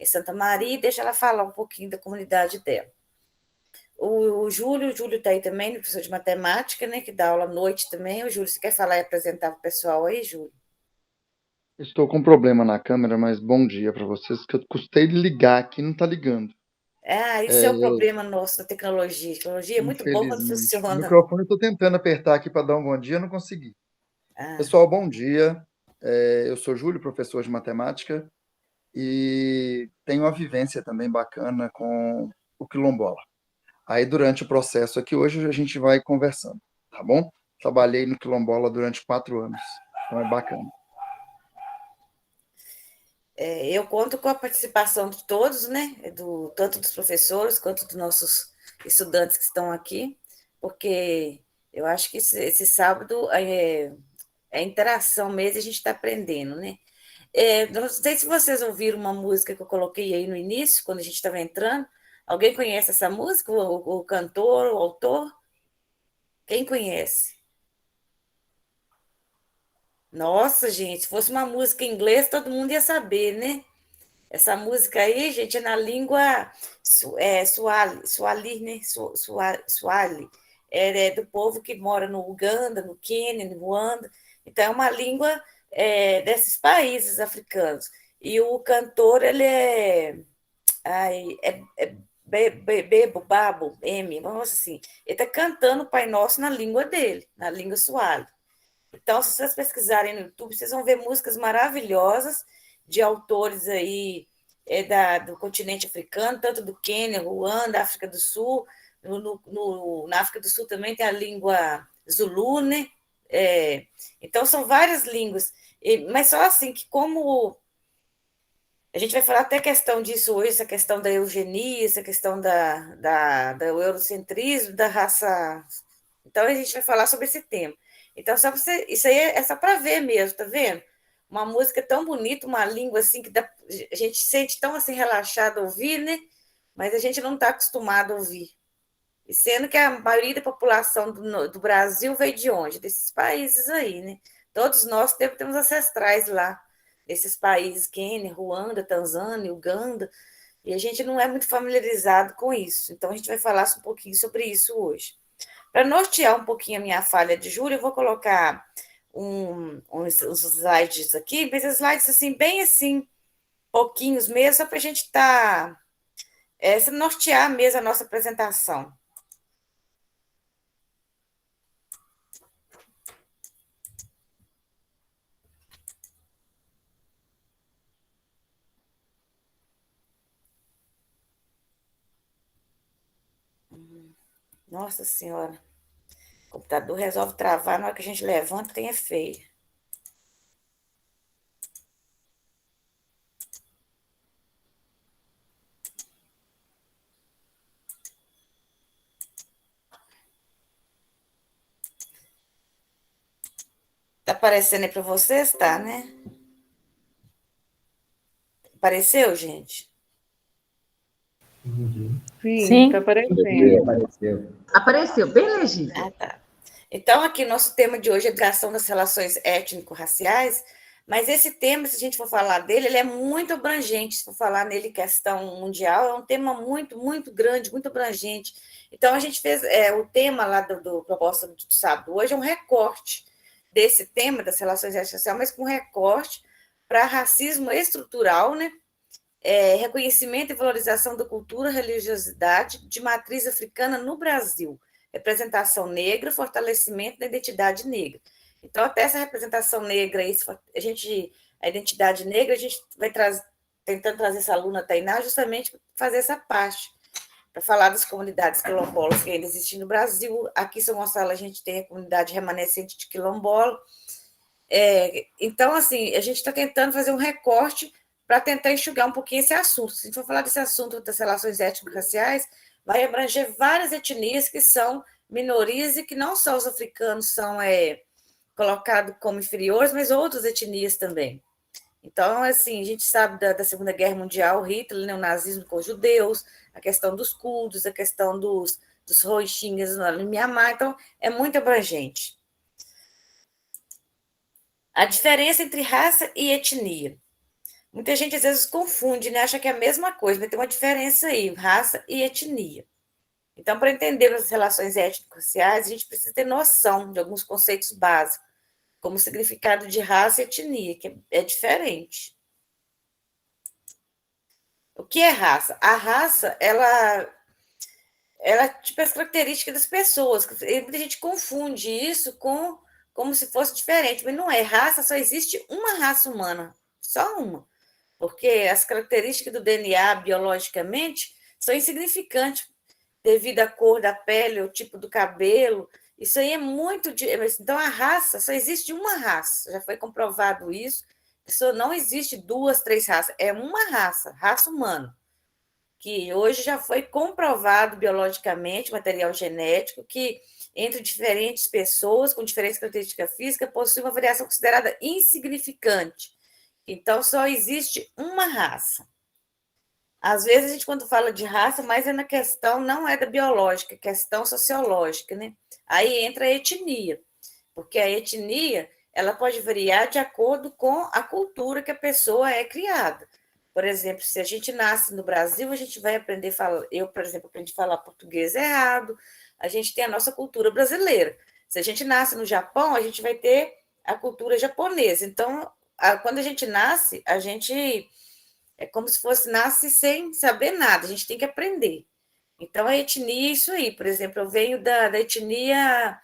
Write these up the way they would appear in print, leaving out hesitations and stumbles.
em Santa Maria, e deixa ela falar um pouquinho da comunidade dela. O Júlio está aí também, professor de matemática, né, que dá aula à noite também. O Júlio, você quer falar e apresentar para o pessoal aí, Júlio? Estou com um problema na câmera, mas bom dia para vocês, que eu custei de ligar aqui, não está ligando. Isso é o problema nosso da tecnologia. A tecnologia é muito boa quando Infelizmente. O funciona. microfone eu estou tentando apertar aqui para dar um bom dia, não consegui. Ah, Pessoal, bom dia. Eu sou Júlio, professor de matemática, e tenho uma vivência também bacana com o quilombola. Aí, durante o processo aqui, hoje a gente vai conversando, tá bom? Trabalhei no quilombola durante 4 anos, então é bacana. eu conto com a participação de todos, né? Tanto dos professores quanto dos nossos estudantes que estão aqui, porque eu acho que esse sábado é interação mesmo, a gente está aprendendo, né? Não sei se vocês ouviram uma música que eu coloquei aí no início, quando a gente estava entrando. Alguém conhece essa música? O cantor, o autor? Quem conhece? Nossa, gente, se fosse uma música em inglês, todo mundo ia saber, né? Essa música aí, gente, é na língua Swahili, né? Swahili. É do povo que mora no Uganda, no Quênia, no Ruanda. Então, é uma língua desses países africanos. E o cantor, ele é. Ai, Bebo, Babo, M, vamos assim. Ele está cantando o Pai Nosso na língua dele, na língua Swahili. Então, se vocês pesquisarem no YouTube, vocês vão ver músicas maravilhosas de autores aí do continente africano, tanto do Quênia, Ruanda, África do Sul. Na África do Sul também tem a língua Zulu, né? Então, são várias línguas. Mas só assim que como a gente vai falar até questão disso hoje, essa questão da eugenia, essa questão do eurocentrismo, da raça. Então, a gente vai falar sobre esse tema. Então, isso aí é só para ver mesmo, tá vendo? Uma música tão bonita, uma língua assim, a gente se sente tão assim relaxado a ouvir, né? Mas a gente não está acostumado a ouvir. E sendo que a maioria da população do Brasil veio de onde? Desses países aí, né? Todos nós temos ancestrais lá, nesses países, Quênia, Ruanda, Tanzânia, Uganda, e a gente não é muito familiarizado com isso. Então, a gente vai falar um pouquinho sobre isso hoje. Para nortear um pouquinho a minha falha de julho, eu vou colocar uns slides aqui, mas slides assim, bem assim, pouquinhos mesmo, só para a gente estar nortear mesmo a nossa apresentação. Nossa Senhora, o computador resolve travar na hora que a gente levanta, tem é feio. Tá aparecendo aí para vocês? Tá, né? Apareceu, gente? Sim, está Apareceu. aparecendo. Apareceu, bem legível. Ah, tá. Então, aqui, nosso tema de hoje é educação das relações étnico-raciais, mas esse tema, se a gente for falar dele, ele é muito abrangente, se for falar nele questão mundial, é um tema muito, muito grande, muito abrangente. Então, a gente fez o tema lá do proposta do sábado hoje é um recorte desse tema das relações étnico-raciais, mas com recorte para racismo estrutural, né? Reconhecimento e valorização da cultura e religiosidade de matriz africana no Brasil, representação negra, fortalecimento da identidade negra. Então, até essa representação negra, a identidade negra, a gente vai tentando trazer essa aluna Tainá justamente para fazer essa parte, para falar das comunidades quilombolas que ainda existem no Brasil. Aqui em São Gonçalo a gente tem a comunidade remanescente de quilombola. Então, assim, a gente está tentando fazer um recorte para tentar enxugar um pouquinho esse assunto. Se a gente for falar desse assunto das relações étnico-raciais, vai abranger várias etnias que são minorias e que não só os africanos são colocados como inferiores, mas outras etnias também. Então, assim, a gente sabe da Segunda Guerra Mundial, Hitler, né, o nazismo com os judeus, a questão dos curdos, a questão dos roxinhas no Mianmar, então é muito abrangente. A diferença entre raça e etnia. Muita gente às vezes confunde, né? Acha que é a mesma coisa, mas tem uma diferença aí, raça e etnia. Então, para entender as relações étnico-raciais, a gente precisa ter noção de alguns conceitos básicos, como o significado de raça e etnia, que é diferente. O que é raça? A raça, ela tipo as características das pessoas. E muita gente confunde isso com como se fosse diferente, mas não é. Raça só existe uma raça humana, só uma. Porque as características do DNA biologicamente são insignificantes devido à cor da pele, o tipo do cabelo. Isso aí é muito. Então, a raça, só existe uma raça, já foi comprovado isso. Isso não existe duas, três raças, é uma raça, raça humana, que hoje já foi comprovado biologicamente, material genético, que entre diferentes pessoas com diferentes características físicas possui uma variação considerada insignificante. Então, só existe uma raça. Às vezes, a gente, quando fala de raça, mas é na questão, não é da biológica, é questão sociológica, né? Aí entra a etnia, porque a etnia, ela pode variar de acordo com a cultura que a pessoa é criada. Por exemplo, se a gente nasce no Brasil, a gente vai aprender a falar. Eu, por exemplo, aprendi a falar português errado. A gente tem a nossa cultura brasileira. Se a gente nasce no Japão, a gente vai ter a cultura japonesa. Então, quando a gente nasce, a gente é como se fosse nasce sem saber nada. A gente tem que aprender. Então, a etnia é isso aí. Por exemplo, eu venho da etnia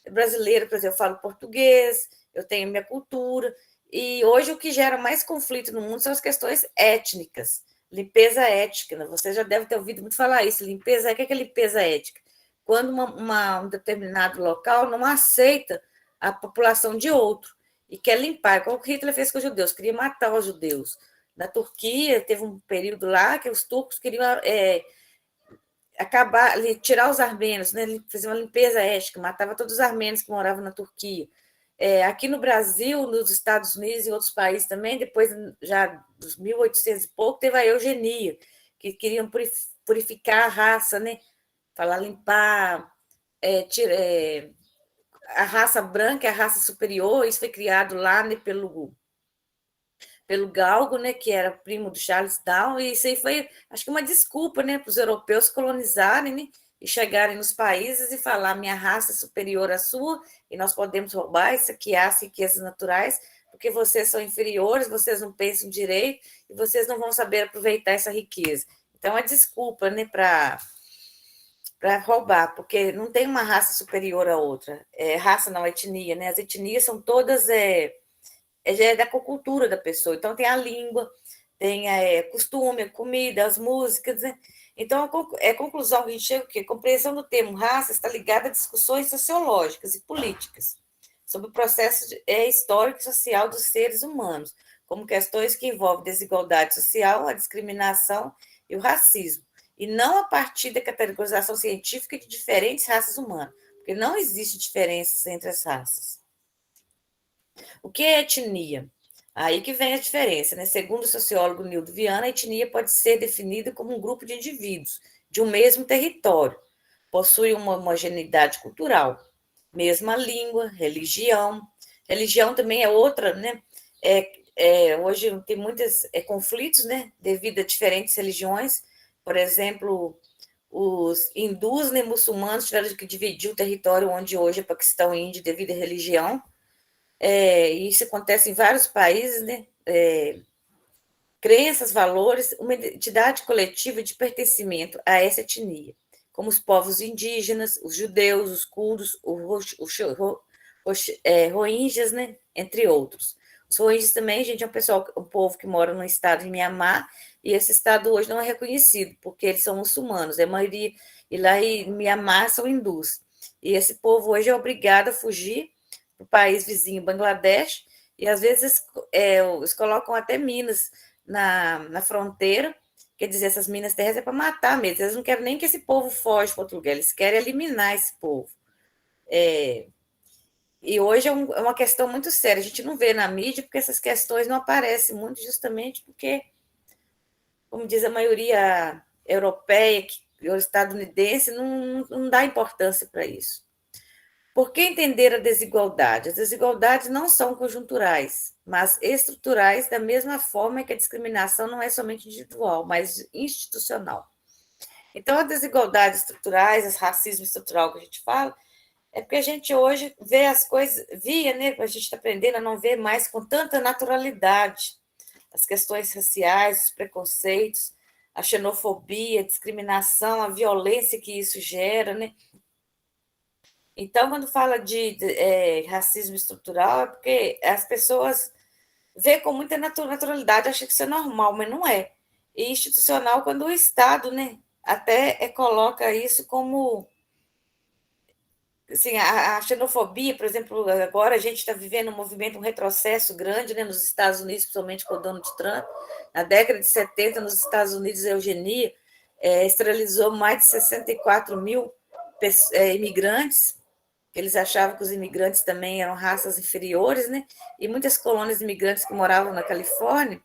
brasileira, por exemplo, eu falo português, eu tenho minha cultura, e hoje o que gera mais conflito no mundo são as questões étnicas, limpeza étnica, né? Você já deve ter ouvido muito falar isso, limpeza, o que é limpeza étnica? Quando um determinado local não aceita a população de outro e quer limpar, como o Hitler fez com os judeus, queria matar os judeus. Na Turquia, teve um período lá que os turcos queriam acabar, tirar os armênios, né? Fazer uma limpeza étnica, matava todos os armênios que moravam na Turquia. Aqui no Brasil, nos Estados Unidos e em outros países também, depois já dos 1800 e pouco, teve a eugenia, que queriam purificar a raça, né? Falar limpar, a raça branca, a raça superior, isso foi criado lá, né, pelo Galgo, né, que era primo do Charles Darwin, e isso aí foi, acho que uma desculpa, né, para os europeus colonizarem, né, e chegarem nos países e falar minha raça é superior à sua e nós podemos roubar e saquear as riquezas naturais, porque vocês são inferiores, vocês não pensam direito e vocês não vão saber aproveitar essa riqueza. Então, é uma desculpa, né, para roubar, porque não tem uma raça superior à outra. Raça não, etnia, né? As etnias são todas já é da cultura da pessoa. Então, tem a língua, tem costume, a comida, as músicas. Né? Então, a conclusão que a gente chega que a compreensão do termo raça está ligada a discussões sociológicas e políticas sobre o processo histórico e social dos seres humanos, como questões que envolvem desigualdade social, a discriminação e o racismo, e não a partir da categorização científica de diferentes raças humanas, porque não existe diferenças entre as raças. O que é etnia? Aí que vem a diferença, né? Segundo o sociólogo Nildo Viana, a etnia pode ser definida como um grupo de indivíduos de um mesmo território, possui uma homogeneidade cultural, mesma língua, religião. Religião também é outra, né? Hoje tem muitos conflitos, né? Devido a diferentes religiões. Por exemplo, os hindus, né, muçulmanos tiveram que dividir o território onde hoje é Paquistão e Índia devido à religião. Isso acontece em vários países, né? Crenças, valores, uma identidade coletiva de pertencimento a essa etnia, como os povos indígenas, os judeus, os curdos, os rohingyas, né? Entre outros. Os rohingyas também, gente, é um povo que mora no estado de Mianmar, e esse estado hoje não é reconhecido, porque eles são muçulmanos, a maioria, e lá em Mianmar são hindus. E esse povo hoje é obrigado a fugir para o país vizinho, Bangladesh, e às vezes eles colocam até minas na fronteira, quer dizer, essas minas terrestres é para matar mesmo, eles não querem nem que esse povo foge para outro lugar, eles querem eliminar esse povo. E hoje é uma questão muito séria, a gente não vê na mídia porque essas questões não aparecem muito, justamente porque, como diz a maioria europeia ou estadunidense, não dá importância para isso. Por que entender a desigualdade? As desigualdades não são conjunturais, mas estruturais, da mesma forma que a discriminação não é somente individual, mas institucional. Então, as desigualdades estruturais, esse racismo estrutural que a gente fala, é porque a gente hoje vê as coisas, né? A gente está aprendendo a não ver mais com tanta naturalidade as questões raciais, os preconceitos, a xenofobia, a discriminação, a violência que isso gera, né? Então, quando fala de racismo estrutural, é porque as pessoas vê com muita naturalidade, acham que isso é normal, mas não é. E institucional, quando o Estado, né, até coloca isso como assim, a xenofobia, por exemplo, agora a gente está vivendo um movimento, um retrocesso grande, né, nos Estados Unidos, principalmente com o Donald Trump. Na década de 70, nos Estados Unidos, a eugenia esterilizou mais de 64 mil imigrantes. Eles achavam que os imigrantes também eram raças inferiores, né? E muitas colônias de imigrantes que moravam na Califórnia,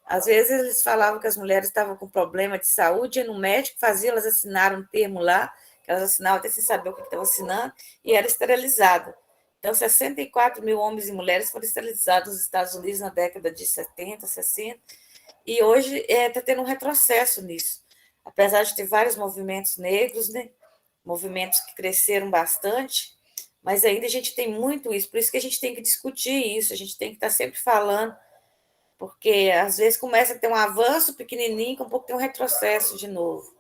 às vezes eles falavam que as mulheres estavam com problema de saúde, ia no médico, fazia elas assinaram um termo lá, que elas assinavam até sem saber o que estavam assinando, e era esterilizada. Então, 64 mil homens e mulheres foram esterilizados nos Estados Unidos na década de 70, 60, e hoje está tendo um retrocesso nisso. Apesar de ter vários movimentos negros, né? Movimentos que cresceram bastante, mas ainda a gente tem muito isso, por isso que a gente tem que discutir isso, a gente tem que estar sempre falando, porque às vezes começa a ter um avanço pequenininho, com um pouco tem um retrocesso de novo.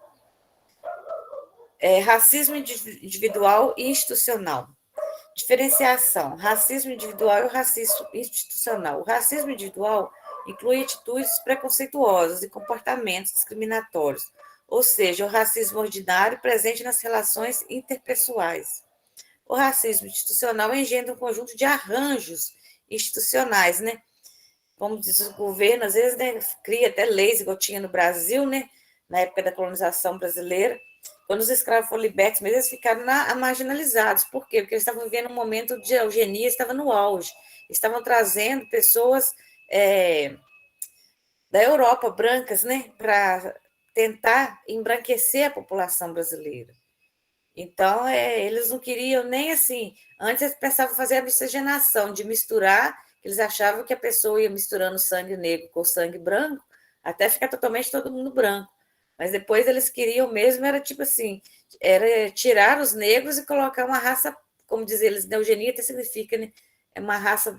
Racismo individual e institucional. Diferenciação: racismo individual e o racismo institucional. O racismo individual inclui atitudes preconceituosas e comportamentos discriminatórios, ou seja, o racismo ordinário presente nas relações interpessoais. O racismo institucional engendra um conjunto de arranjos institucionais, né? Como diz o governo, às vezes, né, cria até leis, igual tinha no Brasil, né? Na época da colonização brasileira. Quando os escravos foram libertos, mesmo eles ficaram marginalizados. Por quê? Porque eles estavam vivendo um momento de eugenia, estava no auge. Estavam trazendo pessoas da Europa, brancas, né? Para tentar embranquecer a população brasileira. Então, eles não queriam nem assim. Antes, eles pensavam fazer a miscigenação, de misturar, eles achavam que a pessoa ia misturando sangue negro com sangue branco, até ficar totalmente todo mundo branco. Mas depois eles queriam mesmo, era tipo assim, era tirar os negros e colocar uma raça, como dizem eles, eugenia até significa, né? É uma raça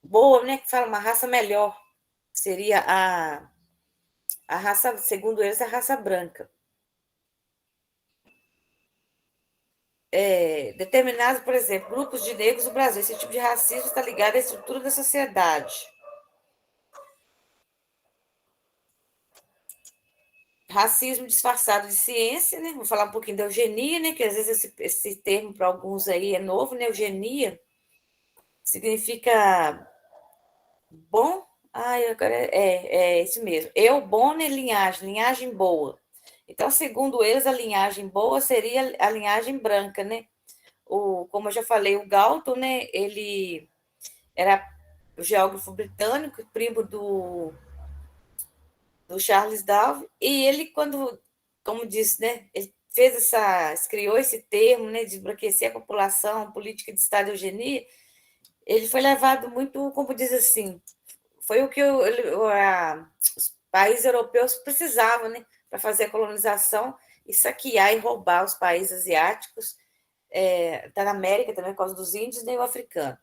boa, né? Que fala uma raça melhor. Seria a raça, segundo eles, a raça branca. Determinados, por exemplo, grupos de negros no Brasil. Esse tipo de racismo está ligado à estrutura da sociedade. Racismo disfarçado de ciência, né? Vou falar um pouquinho da eugenia, né? Que às vezes esse termo para alguns aí é novo, né? Eugenia significa bom. Agora é isso mesmo. Eu, bom, né? Linhagem boa. Então, segundo eles, a linhagem boa seria a linhagem branca, né? Como eu já falei, o Galton, né? Ele era o geógrafo britânico, primo do Charles Darwin, e ele, quando, como disse, né, ele criou esse termo, né, de embranquecer a população, política de Estado e eugenia, ele foi levado muito, como diz assim, foi o que os países europeus precisavam, né, para fazer a colonização e saquear e roubar os países asiáticos, da América também, por causa dos índios, nem o africano.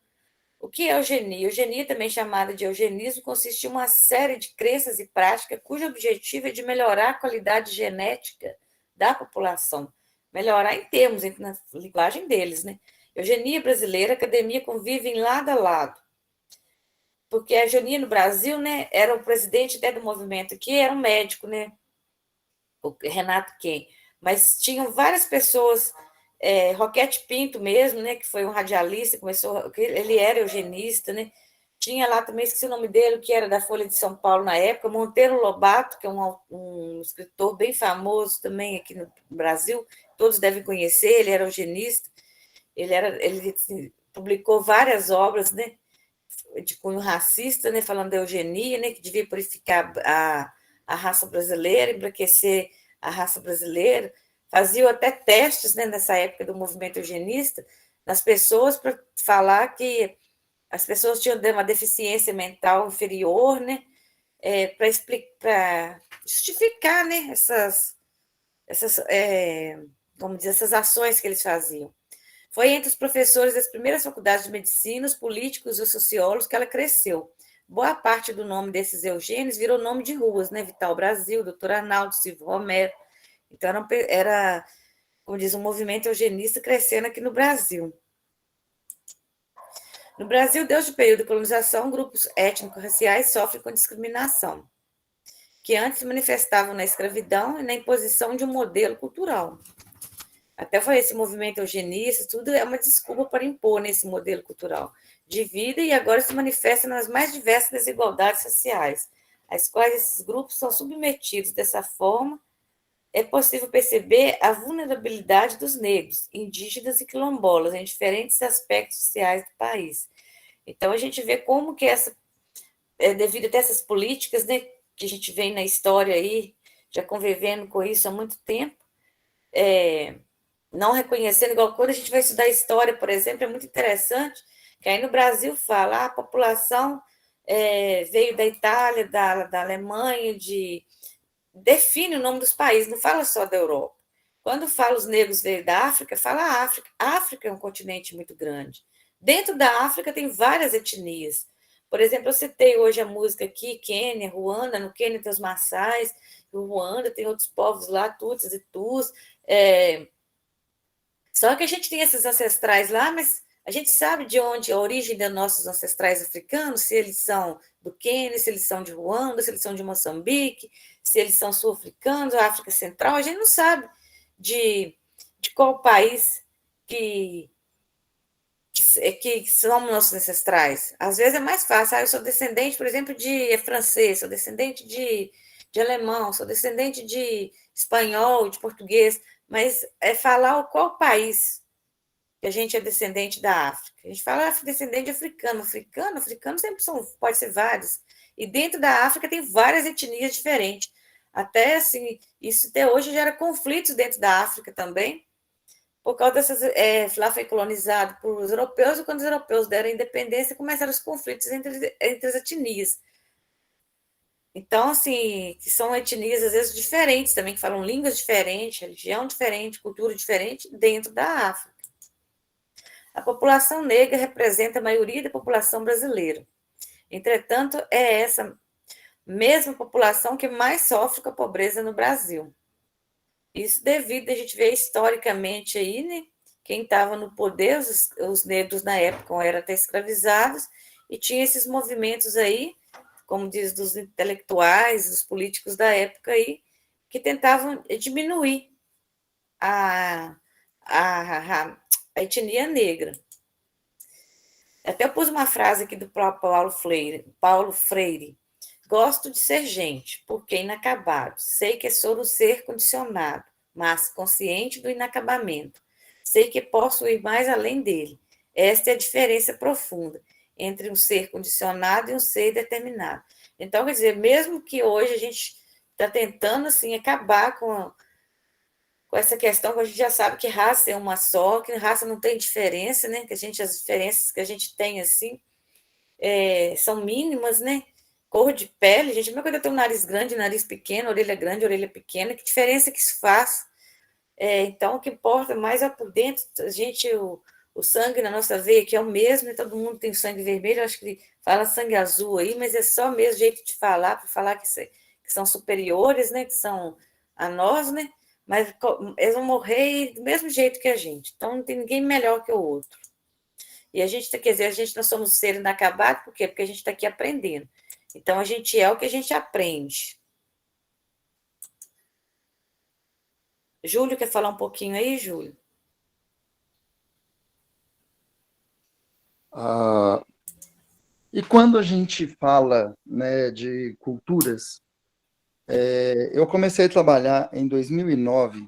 O que é eugenia? Eugenia, também chamada de eugenismo, consiste em uma série de crenças e práticas cujo objetivo é de melhorar a qualidade genética da população. Melhorar em termos, na linguagem deles, né? Eugenia brasileira, a academia convivem lado a lado. Porque a eugenia no Brasil, né, era o presidente até do movimento aqui, era um médico, né? O Renato Ken. Mas tinham várias pessoas, Roquete Pinto mesmo, né, que foi um radialista, ele era eugenista, né? Tinha lá também, esqueci o nome dele, que era da Folha de São Paulo na época, Monteiro Lobato, que é um escritor bem famoso também aqui no Brasil, todos devem conhecer, ele era eugenista, ele publicou várias obras, né, de cunho racista, né, falando da eugenia, né, que devia purificar a raça brasileira, embranquecer a raça brasileira, faziam até testes, né, nessa época do movimento eugenista, nas pessoas para falar que as pessoas tinham uma deficiência mental inferior, né, para justificar, né, vamos dizer, essas ações que eles faziam. Foi entre os professores das primeiras faculdades de medicina, os políticos e os sociólogos que ela cresceu. Boa parte do nome desses Eugênios virou nome de ruas, né? Vital Brasil, Doutor Arnaldo, Silvio Romero. Então, era, como diz, um movimento eugenista crescendo aqui no Brasil. No Brasil, desde o período de colonização, grupos étnico-raciais sofrem com discriminação, que antes se manifestavam na escravidão e na imposição de um modelo cultural. Até foi esse movimento eugenista, tudo é uma desculpa para impor nesse modelo cultural de vida e agora se manifesta nas mais diversas desigualdades sociais, às quais esses grupos são submetidos. Dessa forma, é possível perceber a vulnerabilidade dos negros, indígenas e quilombolas em diferentes aspectos sociais do país. Então, a gente vê como que devido a essas políticas, né, que a gente vem na história aí, já convivendo com isso há muito tempo, não reconhecendo, igual quando a gente vai estudar história, por exemplo, é muito interessante, que aí no Brasil fala, a população veio da Itália, da Alemanha, define o nome dos países, não fala só da Europa. Quando fala os negros veio da África, fala a África. A África é um continente muito grande. Dentro da África tem várias etnias. Por exemplo, eu citei hoje a música aqui, Quênia, Ruanda. No Quênia tem os Maçais, no Ruanda tem outros povos lá, Tutsis e Tus. Só que a gente tem esses ancestrais lá, mas a gente sabe de onde a origem dos nossos ancestrais africanos, se eles são do Quênia, se eles são de Ruanda, se eles são de Moçambique, se eles são sul-africanos, África Central, a gente não sabe de qual país que são nossos ancestrais. Às vezes é mais fácil. Eu sou descendente, por exemplo, de francês, sou descendente de alemão, sou descendente de espanhol, de português, mas é falar qual país que a gente é descendente da África. A gente fala descendente de africano. Africano sempre pode ser vários. E dentro da África tem várias etnias diferentes. Até assim, isso até hoje gera conflitos dentro da África também, por causa dessas. Lá foi colonizado por os europeus, e quando os europeus deram a independência, começaram os conflitos entre as etnias. Então, assim, que são etnias, às vezes, diferentes também, que falam línguas diferentes, religião diferente, cultura diferente, dentro da África. A população negra representa a maioria da população brasileira. Entretanto, é essa mesma população que mais sofre com a pobreza no Brasil. Isso devido a gente ver historicamente aí, né? Quem estava no poder, os negros na época eram até escravizados, e tinha esses movimentos aí, como diz, dos intelectuais, dos políticos da época aí, que tentavam diminuir a etnia negra. Até eu pus uma frase aqui do próprio Paulo Freire. Gosto de ser gente, porque inacabado. Sei que sou um ser condicionado, mas consciente do inacabamento. Sei que posso ir mais além dele. Esta é a diferença profunda entre um ser condicionado e um ser determinado. Então, quer dizer, mesmo que hoje a gente está tentando assim, acabar com essa questão que a gente já sabe que raça é uma só, que raça não tem diferença, né? Que as diferenças que a gente tem assim são mínimas, né? Cor de pele, gente, a mesma coisa eu tenho um nariz grande, nariz pequeno, orelha pequena, que diferença que isso faz? Então, o que importa mais é por dentro, a gente, o sangue na nossa veia, que é o mesmo, e todo mundo tem sangue vermelho, eu acho que fala sangue azul aí, mas é só o mesmo jeito de falar, para falar que são superiores, né? Que são a nós, né? Mas eles vão morrer do mesmo jeito que a gente. Então, não tem ninguém melhor que o outro. E a gente, quer dizer, nós somos seres inacabados, por quê? Porque a gente está aqui aprendendo. Então, a gente é o que a gente aprende. Júlio, quer falar um pouquinho aí, Júlio? E quando a gente fala, né, de culturas, eu comecei a trabalhar em 2009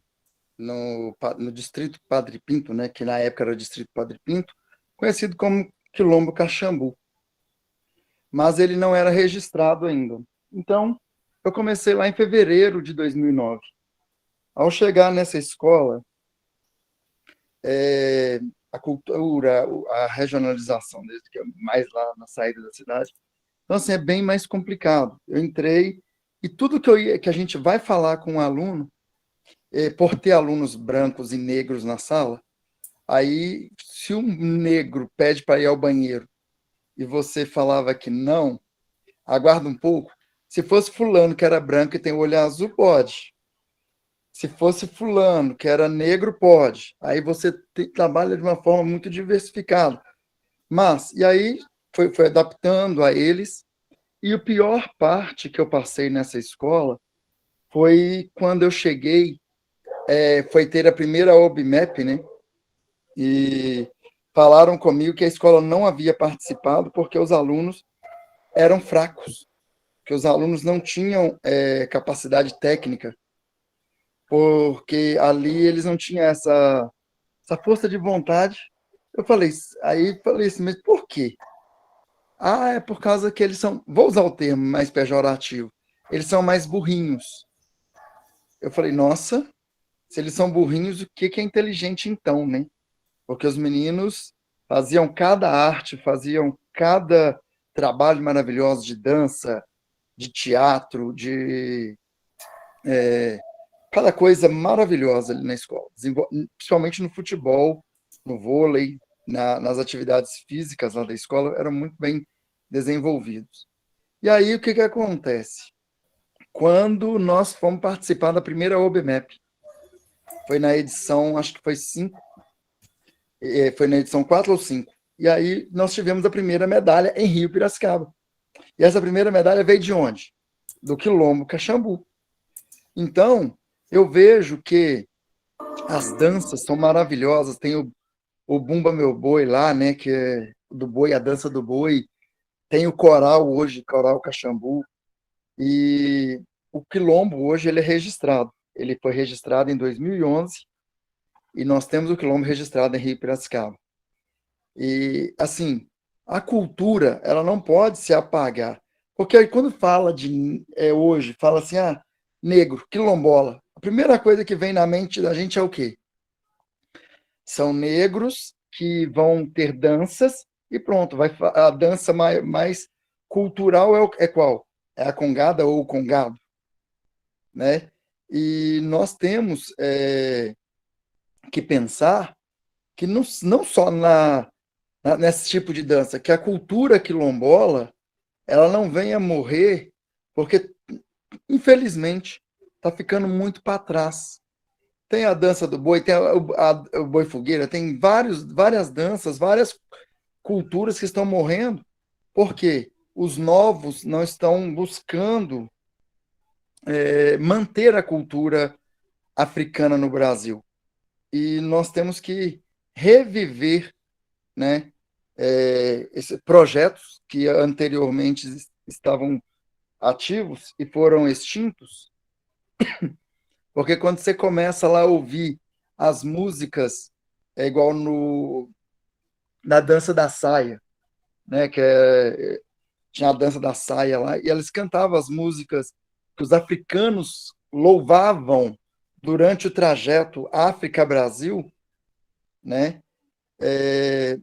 no Distrito Padre Pinto, né, que na época era o Distrito Padre Pinto, conhecido como Quilombo Caxambu, mas ele não era registrado ainda. Então, eu comecei lá em fevereiro de 2009. Ao chegar nessa escola, a cultura, a regionalização deles, que é mais lá na saída da cidade, então, assim, é bem mais complicado. Eu entrei e tudo que a gente vai falar com o aluno, por ter alunos brancos e negros na sala, aí, se um negro pede para ir ao banheiro e você falava que não, aguarda um pouco. Se fosse fulano que era branco e tem o olho azul, pode. Se fosse fulano que era negro, pode. Aí você trabalha de uma forma muito diversificada. Mas, e aí foi adaptando a eles. E a pior parte que eu passei nessa escola foi quando eu cheguei, foi ter a primeira OBMAP, né? E falaram comigo que a escola não havia participado porque os alunos eram fracos, que os alunos não tinham capacidade técnica, porque ali eles não tinham essa força de vontade. Aí falei assim, mas por quê? Ah, é por causa que eles são, vou usar o termo mais pejorativo, eles são mais burrinhos. Eu falei, nossa, se eles são burrinhos, o que é inteligente então, né? Porque os meninos faziam cada arte, faziam cada trabalho maravilhoso de dança, de teatro, de cada coisa maravilhosa ali na escola, principalmente no futebol, no vôlei, nas atividades físicas lá da escola, eram muito bem desenvolvidos. E aí, o que acontece? Quando nós fomos participar da primeira OBMAP, foi na edição, acho que foi 5, foi na edição 4 ou 5, e aí nós tivemos a primeira medalha em Rio Piracicaba. E essa primeira medalha veio de onde? Do Quilombo Caxambu. Então, eu vejo que as danças são maravilhosas. Tem o Bumba Meu Boi lá, né? Que é do boi, a dança do boi. Tem o coral hoje, coral Caxambu. E o Quilombo hoje ele é registrado. Ele foi registrado em 2011 e nós temos o Quilombo registrado em Rio Piracicaba. E, assim, a cultura, ela não pode se apagar. Porque aí, quando fala de hoje, fala assim, negro, quilombola. A primeira coisa que vem na mente da gente é o quê? São negros que vão ter danças e pronto, a dança mais cultural é qual? É a congada ou o congado, né? E nós temos que pensar que não só nesse tipo de dança, que a cultura quilombola ela não venha morrer, porque, infelizmente, está ficando muito para trás. Tem a dança do boi, tem o boi fogueira, tem várias danças, várias culturas que estão morrendo, porque os novos não estão buscando manter a cultura africana no Brasil. E nós temos que reviver, né, esses projetos que anteriormente estavam ativos e foram extintos, porque quando você começa lá a ouvir as músicas, é igual na dança da saia, né, tinha a dança da saia lá, e eles cantavam as músicas que os africanos louvavam durante o trajeto África-Brasil, né?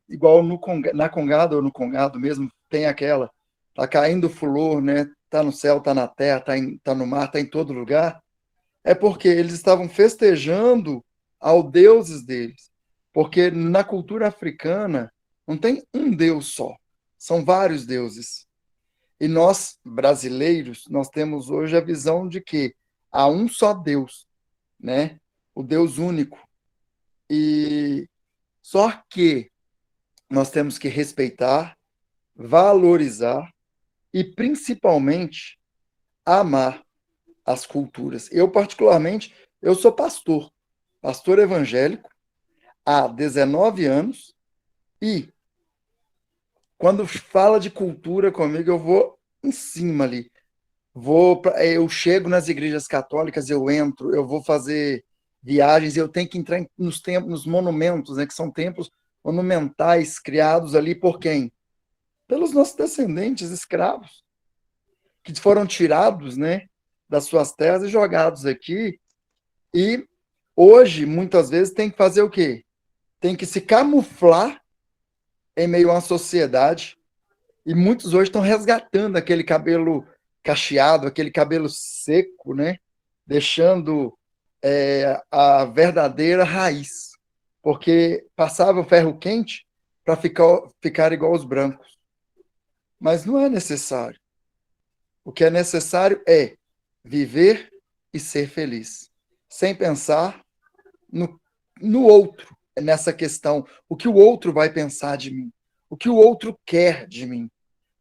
Igual na Congada ou no Congado mesmo, tem aquela, tá caindo flor, né? Tá no céu, tá na terra, tá no mar, tá em todo lugar. É porque eles estavam festejando ao deuses deles. Porque na cultura africana não tem um deus só, são vários deuses. E nós, brasileiros, nós temos hoje a visão de que há um só Deus, né? O Deus único. E só que nós temos que respeitar, valorizar e, principalmente, amar as culturas. Eu, particularmente, eu sou pastor evangélico há 19 anos e quando fala de cultura comigo, eu vou em cima ali. Eu chego nas igrejas católicas, eu entro, eu vou fazer viagens, eu tenho que entrar nos templos, nos monumentos, né, que são templos monumentais criados ali por quem? Pelos nossos descendentes escravos, que foram tirados, né, das suas terras e jogados aqui E hoje, muitas vezes, tem que fazer o quê? Tem que se camuflar em meio a uma sociedade. E muitos hoje estão resgatando aquele cabelo cacheado, aquele cabelo seco, né? Deixando a verdadeira raiz. Porque passava o ferro quente para ficar igual os brancos. Mas não é necessário. O que é necessário é viver e ser feliz, sem pensar no outro, nessa questão, o que o outro vai pensar de mim, o que o outro quer de mim,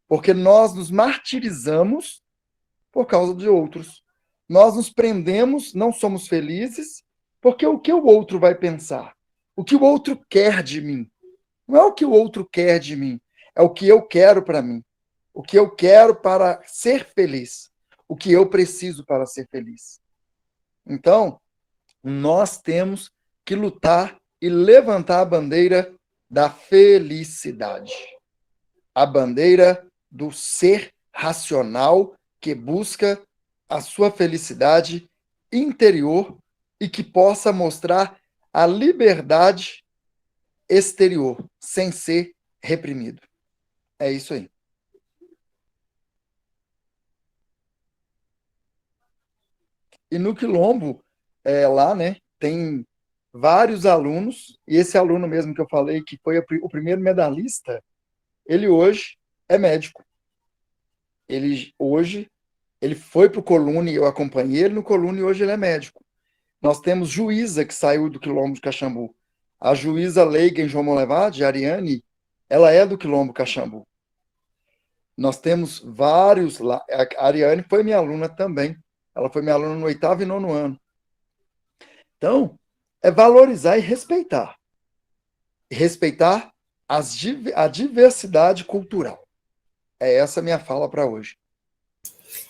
porque nós nos martirizamos por causa de outros. Nós nos prendemos, não somos felizes, porque o que o outro vai pensar, o que o outro quer de mim, não é o que o outro quer de mim, é o que eu quero para mim, o que eu quero para ser feliz, o que eu preciso para ser feliz. Então, nós temos que lutar e levantar a bandeira da felicidade, a bandeira do ser racional que busca a sua felicidade interior e que possa mostrar a liberdade exterior, sem ser reprimido. É isso aí. E no Quilombo, lá, né, tem vários alunos, e esse aluno mesmo que eu falei, que foi o primeiro medalhista, ele hoje é médico. Ele foi para o Colune, eu acompanhei ele no Colune e hoje ele é médico. Nós temos juíza que saiu do Quilombo de Caxambu. A juíza leiga em João Monlevade, Ariane, ela é do Quilombo Caxambu. Nós temos vários lá. A Ariane foi minha aluna também. Ela foi minha aluna no 8º e 9º ano. Então, é valorizar e respeitar. Respeitar a diversidade cultural. É essa a minha fala para hoje.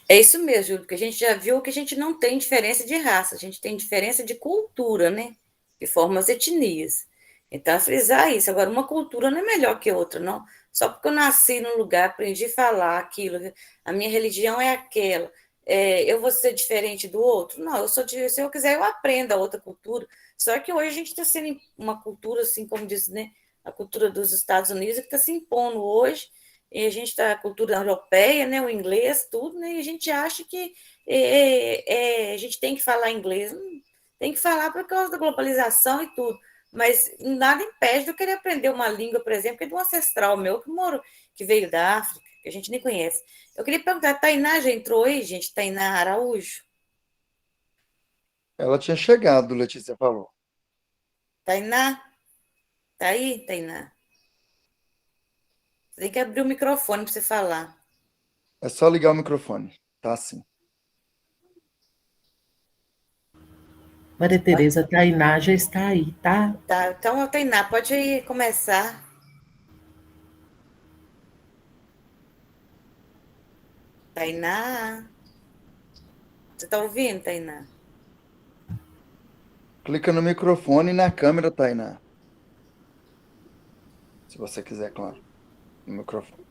É isso mesmo, Júlio, porque a gente já viu que a gente não tem diferença de raça, a gente tem diferença de cultura, né? Que forma as etnias. Então, é frisar isso. Agora, uma cultura não é melhor que outra, não. Só porque eu nasci num lugar, aprendi a falar aquilo, a minha religião é aquela, eu vou ser diferente do outro? Não, se eu quiser, eu aprendo a outra cultura. Só que hoje a gente está sendo uma cultura, assim como diz, né? A cultura dos Estados Unidos, que está se impondo hoje, e a gente está a cultura europeia, né, o inglês, tudo, né, e a gente acha que a gente tem que falar inglês, tem que falar por causa da globalização e tudo, mas nada impede de eu querer aprender uma língua, por exemplo, que é de um ancestral meu que veio da África, que a gente nem conhece. Eu queria perguntar, Tainá já entrou aí, gente? Tainá Araújo? Ela tinha chegado, Letícia falou. Tainá? Tá aí, Tainá? Você tem que abrir o microfone para você falar. É só ligar o microfone. Tá assim. Maria Tereza, a Tainá já está aí, tá? Tá, então, Tainá, pode começar. Tainá? Você está ouvindo, Tainá? Clica no microfone e na câmera, Tainá. Se você quiser, claro. No microfone.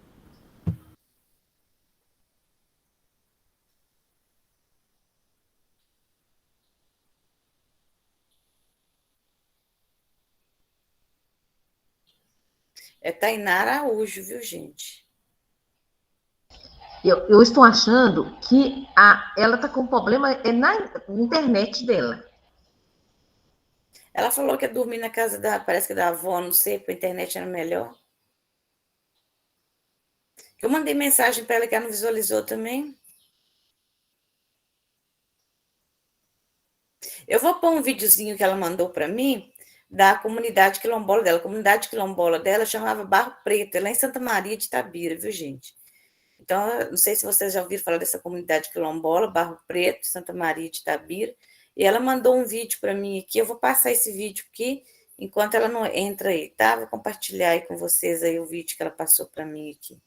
É Tainá Araújo, viu, gente? Eu estou achando que ela está com problema na internet dela. Ela falou que ia dormir na casa parece que da avó, não sei, porque a internet era melhor. Eu mandei mensagem para ela que ela não visualizou também. Eu vou pôr um videozinho que ela mandou para mim da comunidade quilombola dela. A comunidade quilombola dela chamava Barro Preto, lá em Santa Maria de Itabira, viu, gente? Então, não sei se vocês já ouviram falar dessa comunidade quilombola, Barro Preto, Santa Maria de Itabira. E ela mandou um vídeo para mim aqui. Eu vou passar esse vídeo aqui enquanto ela não entra aí, tá? Vou compartilhar aí com vocês aí o vídeo que ela passou para mim aqui.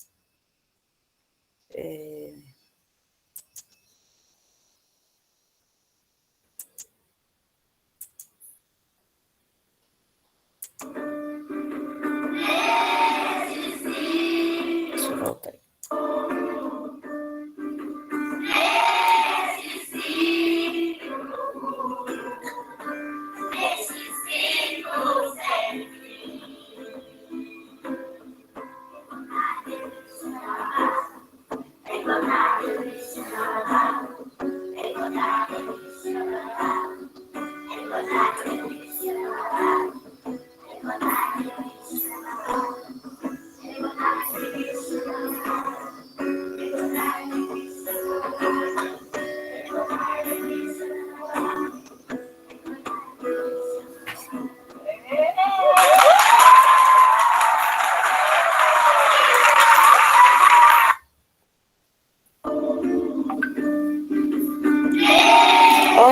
Deixa eu voltar aí.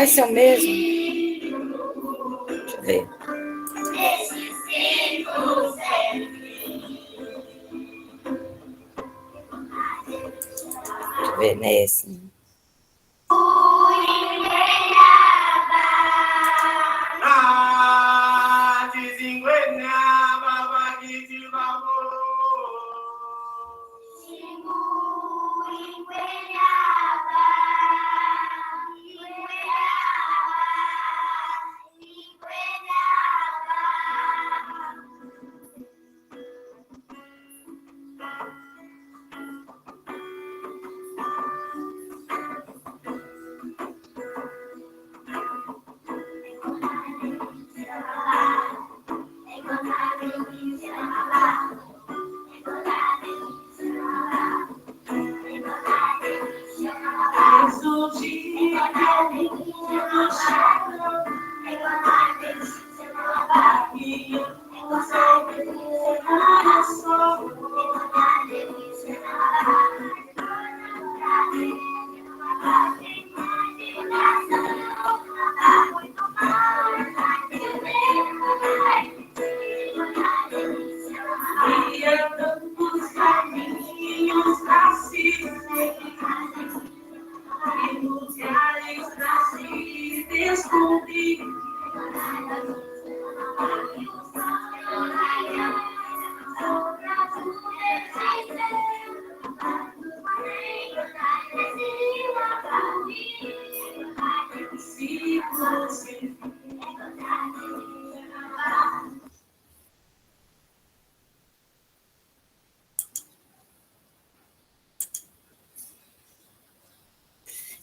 esse é o mesmo. Deixa eu ver. Deixa eu ver, não é esse.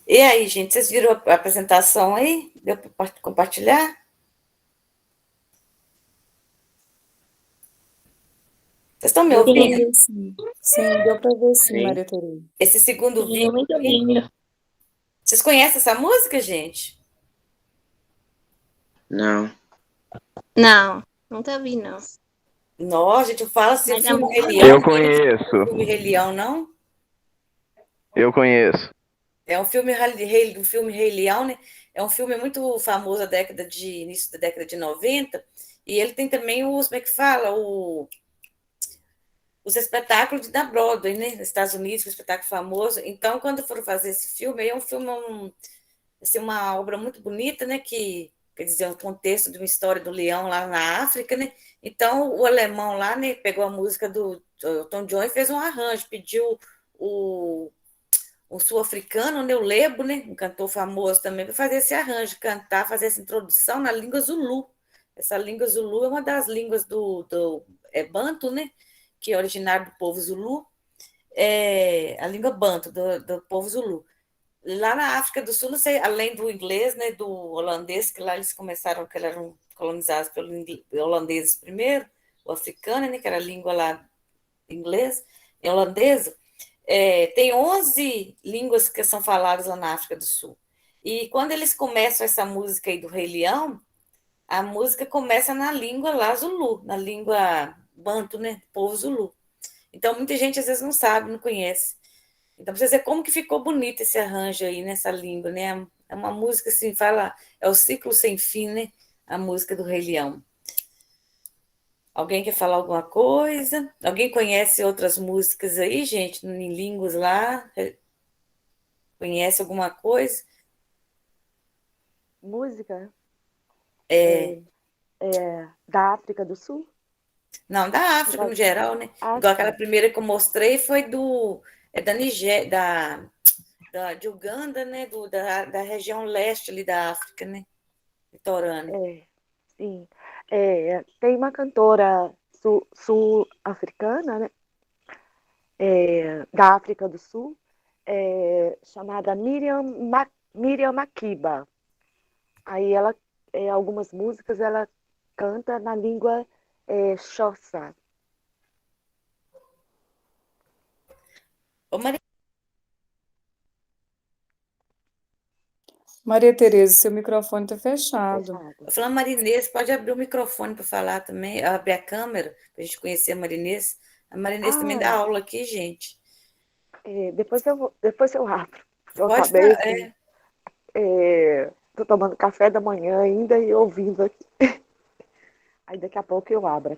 E aí, gente, vocês viram a apresentação aí? Deu para compartilhar? Vocês estão me Deu para ouvindo? ver, sim. Sim, deu para ver, sim, Sim. Maria Tereza. Esse segundo Sim, vídeo, muito lindo. vocês conhecem essa música, gente? Não. Não, nunca vi, não. Nossa, gente, eu falo assim, o Mas é filme muito Rei bonito. Leão. Eu conheço. O filme Rei Leão, não? Eu conheço. É um filme, do filme Rei Leão, né? É um filme muito famoso início da década de 90, e ele tem também os, como é que fala? Os espetáculos da Broadway, né? Nos Estados Unidos, um espetáculo famoso. Então, quando foram fazer esse filme, aí é um filme, assim, uma obra muito bonita, né? Que quer dizer, um contexto de uma história do leão lá na África, né? Então, o alemão lá, né, pegou a música do Tom John e fez um arranjo, pediu o sul-africano, né, o Lebo, né, um cantor famoso também, para fazer esse arranjo, cantar, fazer essa introdução na língua Zulu. Essa língua Zulu é uma das línguas do Banto, né, que é originário do povo Zulu, a língua Banto, do povo Zulu. Lá na África do Sul, não sei, além do inglês, né, do holandês, que lá eles começaram, que eles eram colonizados pelos holandeses primeiro, o africano, né, que era a língua lá inglês, holandesa, tem 11 línguas que são faladas lá na África do Sul. E quando eles começam essa música aí do Rei Leão, a música começa na língua lá Zulu, na língua Banto, né, povo Zulu. Então, muita gente às vezes não sabe, não conhece. Então, pra você ver como que ficou bonito esse arranjo aí nessa língua, né? É uma música assim, fala, é o ciclo sem fim, né? A música do Rei Leão. Alguém quer falar alguma coisa? Alguém conhece outras músicas aí, gente, em línguas lá? Conhece alguma coisa? Música É, da África do Sul? não, da África no geral, né? Ah, Igual aquela sim. primeira que eu mostrei foi da Nigéria, de Uganda, né? Da região leste ali da África, né? Litorânea. Sim. Tem uma cantora sul-africana, né? Da África do Sul, chamada Miriam Makeba. Aí ela, algumas músicas, ela canta na língua Xhosa. Ô, Maria Tereza, seu microfone está fechado. eu falando Marinês, pode abrir o microfone para falar também, abrir a câmera, para a gente conhecer a Marinês. A Marinês também dá aula aqui, gente. Depois eu abro. Eu Pode acabei falar, assim, tô tomando café da manhã ainda e ouvindo aqui. Aí daqui a pouco eu abro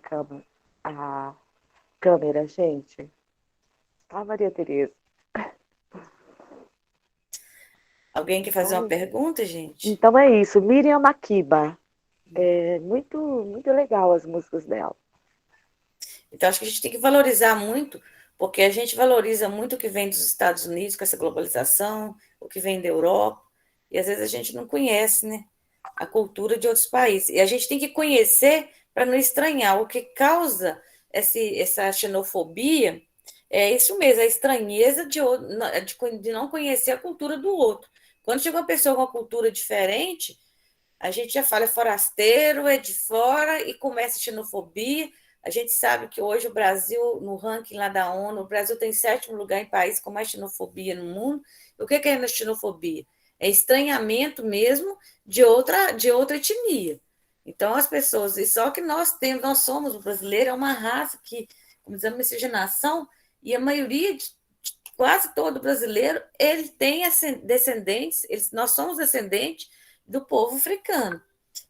a câmera, gente. Tá, Maria Tereza? Alguém quer fazer uma pergunta, gente? Então é isso, Miriam Makeba. É muito legal as músicas dela. Então, acho que a gente tem que valorizar muito, porque a gente valoriza muito o que vem dos Estados Unidos com essa globalização, o que vem da Europa, e às vezes a gente não conhece, né, a cultura de outros países. E a gente tem que conhecer para não estranhar. O que causa essa xenofobia é isso mesmo, a estranheza de não conhecer a cultura do outro. Quando chega uma pessoa com uma cultura diferente, a gente já fala é forasteiro, é de fora, e começa a xenofobia. A gente sabe que hoje o Brasil, no ranking lá da ONU, o Brasil tem 7º lugar em país com mais xenofobia no mundo. E o que é xenofobia? É estranhamento mesmo de outra etnia. Então, as pessoas, e só que nós somos o brasileiro, é uma raça que, como dizemos, miscigenação, e a maioria, quase todo brasileiro, ele tem descendentes, nós somos descendentes do povo africano.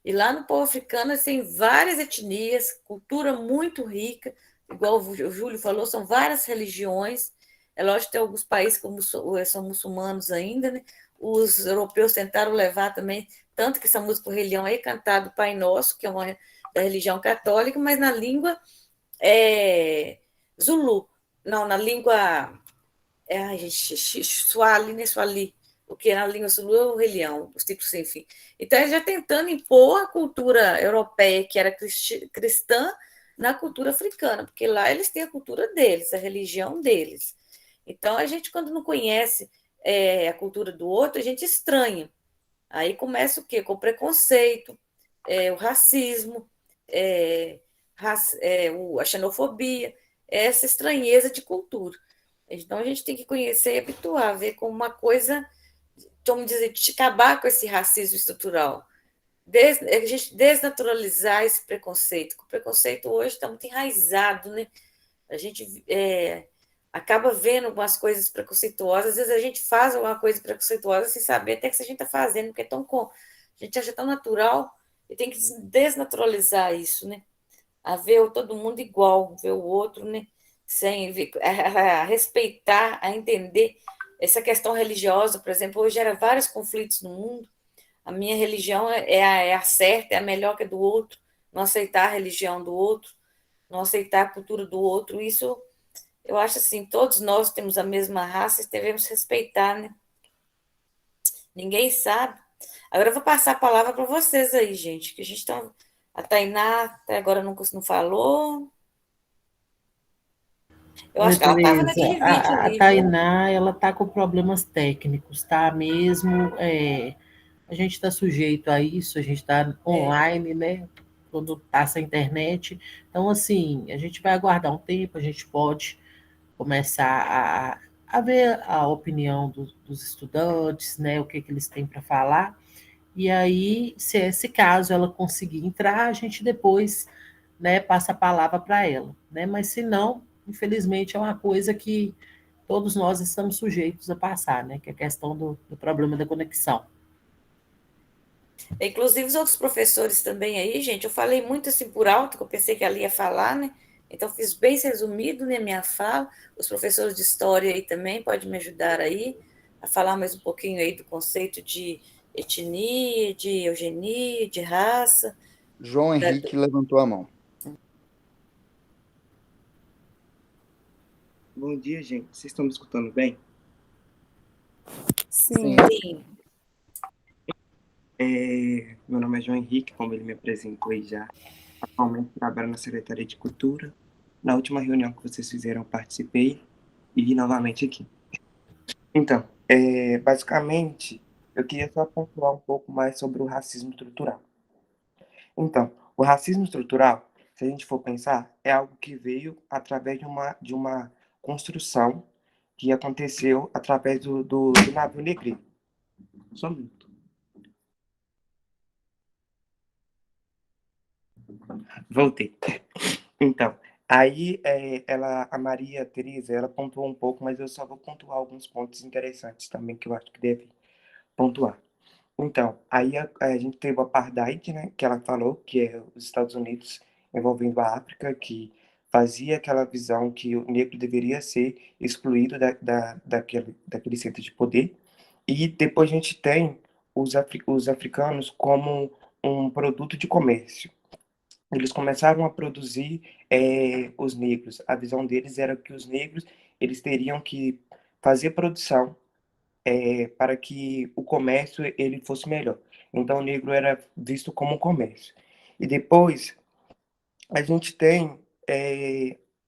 E lá no povo africano tem várias etnias, cultura muito rica, igual o Júlio falou, são várias religiões. É lógico que tem alguns países que são muçulmanos ainda, né? Os europeus tentaram levar também, tanto que essa música religião é cantada do Pai Nosso, que é uma da religião católica, mas na língua Zulu. Não, na língua Swahili, né? Swahili, o que na língua Zulu é o religião, os tipos sem fim. Então, ele já tentando impor a cultura europeia, que era cristã, na cultura africana, porque lá eles têm a cultura deles, a religião deles. Então, a gente, quando não conhece a cultura do outro, a gente estranha. Aí começa o quê? Com o preconceito, o racismo, a xenofobia, essa estranheza de cultura. Então, a gente tem que conhecer e habituar, ver como uma coisa, vamos dizer, de acabar com esse racismo estrutural. A gente desnaturalizar esse preconceito. O preconceito hoje está muito enraizado, né? A gente acaba vendo algumas coisas preconceituosas, às vezes a gente faz alguma coisa preconceituosa sem saber até que a gente está fazendo, porque a gente acha tão natural e tem que desnaturalizar isso, né? A ver todo mundo igual, ver o outro, né? Sem a respeitar, a entender essa questão religiosa, por exemplo, hoje gera vários conflitos no mundo. A minha religião é a certa, é a melhor que a do outro, não aceitar a religião do outro, não aceitar a cultura do outro. Isso, eu acho assim, todos nós temos a mesma raça e devemos respeitar, né? Ninguém sabe. Agora eu vou passar a palavra para vocês aí, gente, que a gente está... A Tainá até agora não falou. Eu acho que ela estava Tereza, naquele vídeo a ali, viu? Tainá, ela está com problemas técnicos, tá? Mesmo, a gente está sujeito a isso, a gente está online, né? Quando está sem internet. Então, assim, a gente vai aguardar um tempo, a gente pode começar a ver a opinião dos estudantes, né? O que eles têm para falar. E aí, se esse caso ela conseguir entrar, a gente depois, né, passa a palavra para ela, né? Mas se não, infelizmente é uma coisa que todos nós estamos sujeitos a passar, né? Que é a questão do problema da conexão. Inclusive os outros professores também aí, gente, eu falei muito assim por alto, que eu pensei que ela ia falar, né? Então fiz bem resumido, né, minha fala. Os professores de história aí também podem me ajudar aí a falar mais um pouquinho aí do conceito de etnia, de eugenia, de raça. João Henrique levantou a mão. Bom dia, gente. Vocês estão me escutando bem? Sim. Sim. Meu nome é João Henrique, como ele me apresentou aí já. Atualmente trabalho na Secretaria de Cultura. Na última reunião que vocês fizeram, eu participei e vim novamente aqui. Então, basicamente, eu queria só pontuar um pouco mais sobre o racismo estrutural. Então, o racismo estrutural, se a gente for pensar, é algo que veio através de uma construção que aconteceu através do navio negreiro. Só um minuto. Voltei. Então, aí a Maria Tereza, ela pontuou um pouco, mas eu só vou pontuar alguns pontos interessantes também que eu acho que deve pontuar. Então, aí a gente teve o apartheid, né, que ela falou, que é os Estados Unidos envolvendo a África, que fazia aquela visão que o negro deveria ser excluído daquele centro de poder. E depois a gente tem os africanos como um produto de comércio. Eles começaram a produzir os negros. A visão deles era que os negros eles teriam que fazer produção para que o comércio ele fosse melhor. Então, o negro era visto como um comércio. E depois, a gente tem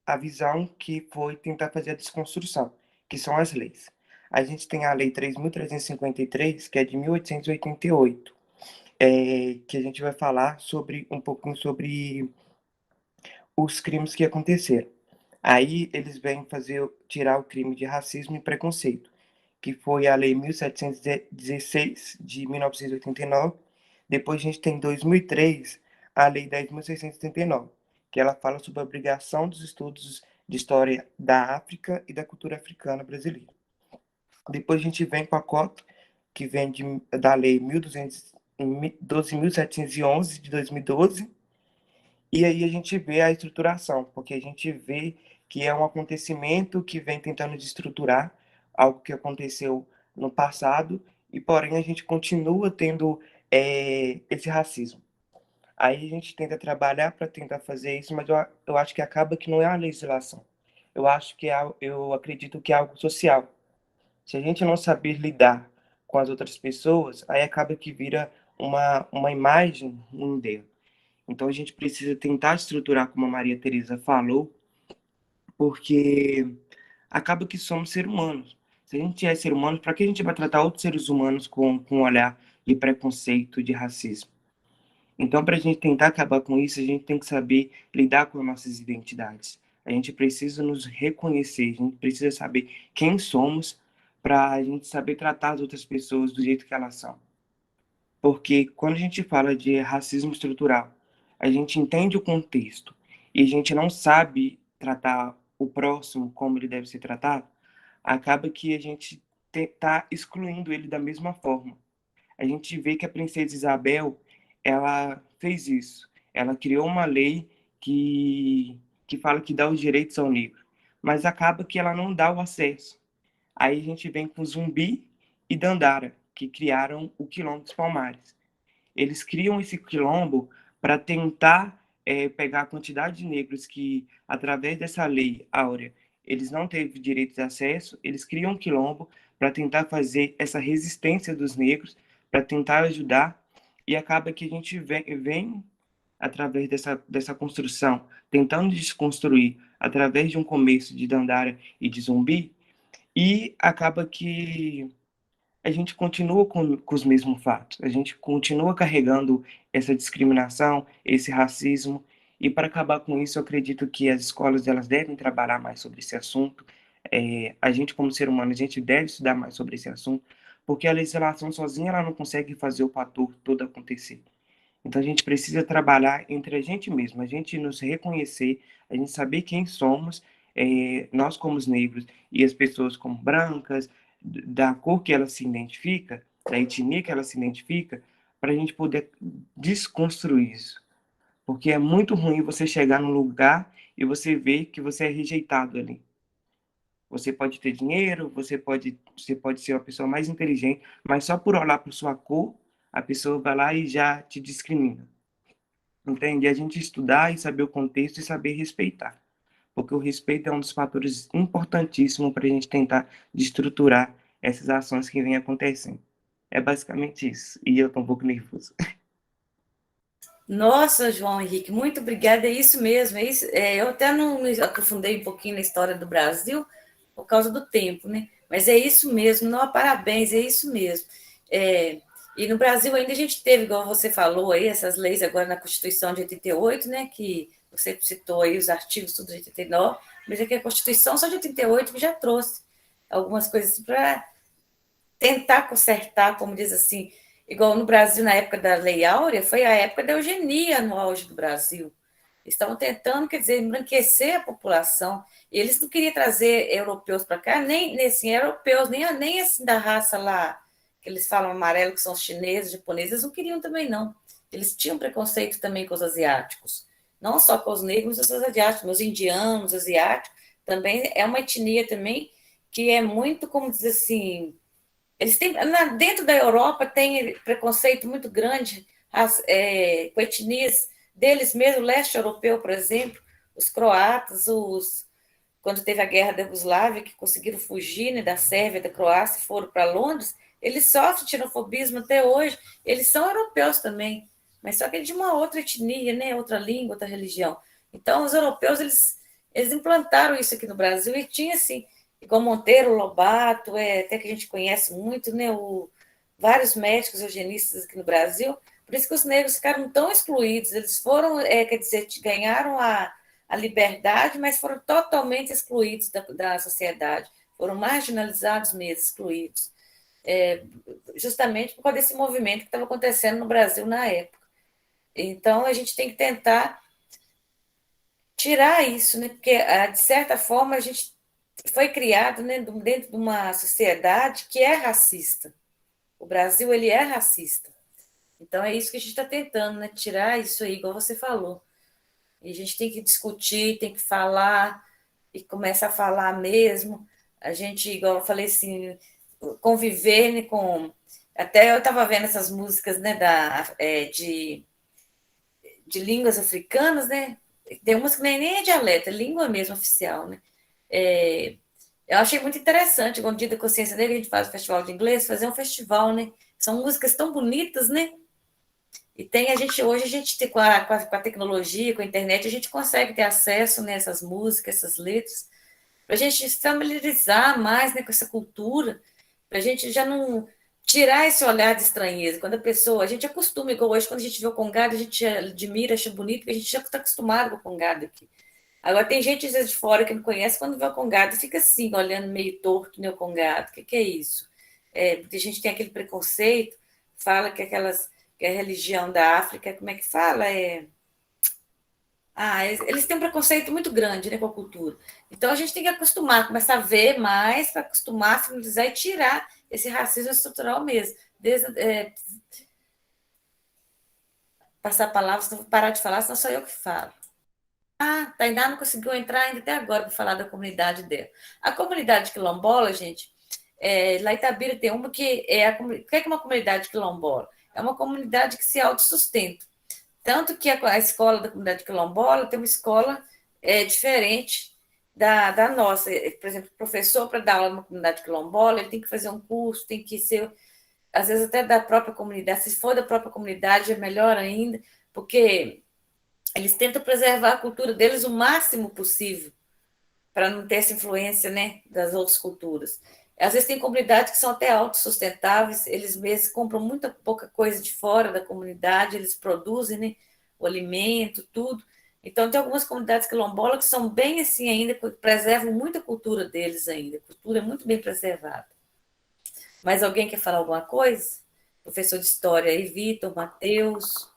a visão que foi tentar fazer a desconstrução, que são as leis. A gente tem a Lei 3.353, que é de 1888, que a gente vai falar sobre um pouquinho sobre os crimes que aconteceram. Aí eles vêm tirar o crime de racismo e preconceito, que foi a Lei 1716 de 1989. Depois a gente tem em 2003 a Lei 10.679, que ela fala sobre a obrigação dos estudos de história da África e da cultura africana brasileira. Depois a gente vem com a cota, que vem da Lei 12.711 de 2012, e aí a gente vê a estruturação, porque a gente vê que é um acontecimento que vem tentando destruturar algo que aconteceu no passado, e porém a gente continua tendo esse racismo. Aí a gente tenta trabalhar para tentar fazer isso, mas eu acho que acaba que não é a legislação. Eu acredito que é algo social. Se a gente não saber lidar com as outras pessoas, aí acaba que vira uma imagem ruim dela. Então a gente precisa tentar estruturar, como a Maria Teresa falou, porque acaba que somos seres humanos. Se a gente é ser humano, para que a gente vai tratar outros seres humanos com um olhar de preconceito, de racismo? Então, para a gente tentar acabar com isso, a gente tem que saber lidar com as nossas identidades. A gente precisa nos reconhecer, a gente precisa saber quem somos para a gente saber tratar as outras pessoas do jeito que elas são. Porque quando a gente fala de racismo estrutural, a gente entende o contexto e a gente não sabe tratar o próximo como ele deve ser tratado, acaba que a gente está excluindo ele da mesma forma. A gente vê que a princesa Isabel, ela fez isso. Ela criou uma lei que fala que dá os direitos ao negro, mas acaba que ela não dá o acesso. Aí a gente vem com Zumbi e Dandara, que criaram o Quilombo dos Palmares. Eles criam esse quilombo para tentar pegar a quantidade de negros que, através dessa lei áurea, eles não teve direito de acesso, eles criam um quilombo para tentar fazer essa resistência dos negros, para tentar ajudar, e acaba que a gente vem através dessa construção, tentando desconstruir, através de um começo de Dandara e de Zumbi, e acaba que a gente continua com os mesmos fatos, a gente continua carregando essa discriminação, esse racismo, e para acabar com isso, eu acredito que as escolas elas devem trabalhar mais sobre esse assunto, a gente como ser humano, a gente deve estudar mais sobre esse assunto, porque a legislação sozinha ela não consegue fazer o fator todo acontecer. Então a gente precisa trabalhar entre a gente mesmo, a gente nos reconhecer, a gente saber quem somos, nós como os negros e as pessoas como brancas, da cor que ela se identifica, da etnia que ela se identifica, para a gente poder desconstruir isso. Porque é muito ruim você chegar num lugar e você ver que você é rejeitado ali. Você pode ter dinheiro, você pode ser uma pessoa mais inteligente, mas só por olhar para sua cor, a pessoa vai lá e já te discrimina. Entende? A gente estudar e saber o contexto e saber respeitar. Porque o respeito é um dos fatores importantíssimos para a gente tentar destruturar essas ações que vêm acontecendo. É basicamente isso. E eu estou um pouco nervoso. Nossa, João Henrique, muito obrigada. É isso mesmo. É isso. Eu até não me aprofundei um pouquinho na história do Brasil por causa do tempo, né? Mas é isso mesmo. Não, parabéns, é isso mesmo. E no Brasil ainda a gente teve, igual você falou aí, essas leis agora na Constituição de 88, né? Que você citou aí os artigos tudo de 89, mas é que a Constituição só de 88 que já trouxe algumas coisas para tentar consertar, como diz assim, igual no Brasil, na época da Lei Áurea, foi a época da eugenia no auge do Brasil. Eles estavam tentando, quer dizer, embranquecer a população. E eles não queriam trazer europeus para cá, nem assim, europeus, nem assim da raça lá que eles falam amarelo, que são os chineses, japoneses, eles não queriam também, não. Eles tinham preconceito também com os asiáticos. Não só com os negros, mas os asiáticos, os indianos, asiáticos, também é uma etnia também que é muito, como dizer assim, eles têm, dentro da Europa tem preconceito muito grande com etnias deles mesmo, o leste europeu, por exemplo, os croatas, quando teve a guerra da Iugoslávia, que conseguiram fugir, né, da Sérvia, da Croácia, e foram para Londres, eles sofrem xenofobismo até hoje. Eles são europeus também, mas só que é de uma outra etnia, né, outra língua, outra religião. Então, os europeus, eles implantaram isso aqui no Brasil e tinha, assim, igual Monteiro Lobato, até que a gente conhece muito, né, vários médicos eugenistas aqui no Brasil. Por isso que os negros ficaram tão excluídos. Eles foram, quer dizer, ganharam a liberdade, mas foram totalmente excluídos da sociedade. Foram marginalizados mesmo, excluídos. Justamente por causa desse movimento que estava acontecendo no Brasil na época. Então, a gente tem que tentar tirar isso, né? Porque, de certa forma, a gente foi criado, né, dentro de uma sociedade que é racista. O Brasil, ele é racista. Então, é isso que a gente está tentando, né? Tirar isso aí, igual você falou. E a gente tem que discutir, tem que falar, e começar a falar mesmo. A gente, igual eu falei assim, conviver, né, com... Até eu estava vendo essas músicas, né, de línguas africanas, né? Tem umas que nem é dialeto, é língua mesmo oficial, né? Eu achei muito interessante, quando o Dia da Consciência Negra, a gente faz o festival de inglês, fazer um festival, né? São músicas tão bonitas, né? E hoje a gente tem, com a tecnologia, com a internet, a gente consegue ter acesso nessas músicas, essas letras, para a gente se familiarizar mais, né, com essa cultura, para a gente já não tirar esse olhar de estranheza. Quando a gente acostuma, igual hoje, quando a gente vê o congado, a gente admira, acha bonito, porque a gente já está acostumado com o congado aqui. Agora, tem gente, às vezes, de fora que não conhece, quando vê o congado, fica assim, olhando meio torto, né, o congado. O que é isso? Porque a gente tem aquele preconceito, fala que que a religião da África, como é que fala? Eles têm um preconceito muito grande, né, com a cultura. Então, a gente tem que acostumar, começar a ver mais, para acostumar, finalizar e tirar esse racismo estrutural mesmo. Passar a palavra, senão vou parar de falar, senão sou eu que falo. Tainá não conseguiu entrar ainda até agora para falar da comunidade dela. A comunidade quilombola, gente, lá em Itabira tem uma que o que é uma comunidade quilombola? É uma comunidade que se autossustenta. Tanto que a escola da comunidade quilombola tem uma escola diferente da nossa. Por exemplo, o professor, para dar aula numa comunidade quilombola, ele tem que fazer um curso, tem que ser, às vezes, até da própria comunidade. Se for da própria comunidade, é melhor ainda, porque eles tentam preservar a cultura deles o máximo possível, para não ter essa influência, né, das outras culturas. Às vezes tem comunidades que são até autossustentáveis, eles mesmos compram muita pouca coisa de fora da comunidade, eles produzem, né, o alimento, tudo. Então, tem algumas comunidades quilombolas que são bem assim ainda, preservam muito a cultura deles ainda. A cultura é muito bem preservada. Mais alguém quer falar alguma coisa? Professor de História aí, Vitor, Matheus.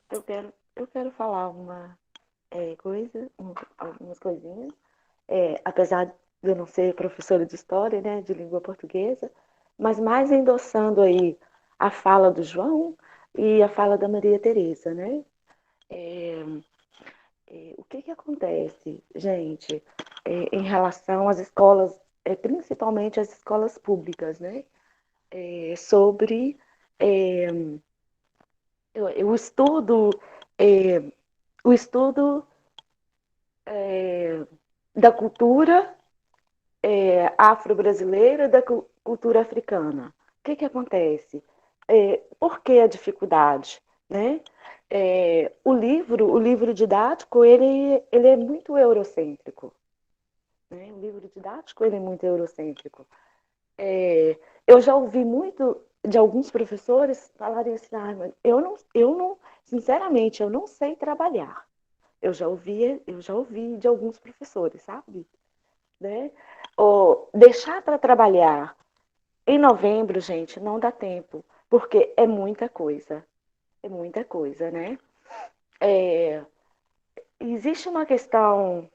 Eu quero falar algumas coisinhas. Apesar de eu não ser professora de História, né, de língua portuguesa, mas mais endossando aí a fala do João e a fala da Maria Tereza, né? O que acontece, gente, em relação às escolas, principalmente as escolas públicas, né? Sobre o estudo, o estudo da cultura afro-brasileira, da cultura africana. O que acontece? Por que a dificuldade, né? O livro didático, ele é muito eurocêntrico. Né? O livro didático, ele é muito eurocêntrico. Eu já ouvi muito de alguns professores falarem assim, mas sinceramente, eu não sei trabalhar. Eu já ouvi de alguns professores, sabe? Né? Deixar para trabalhar em novembro, gente, não dá tempo, porque é muita coisa, né? Existe uma questão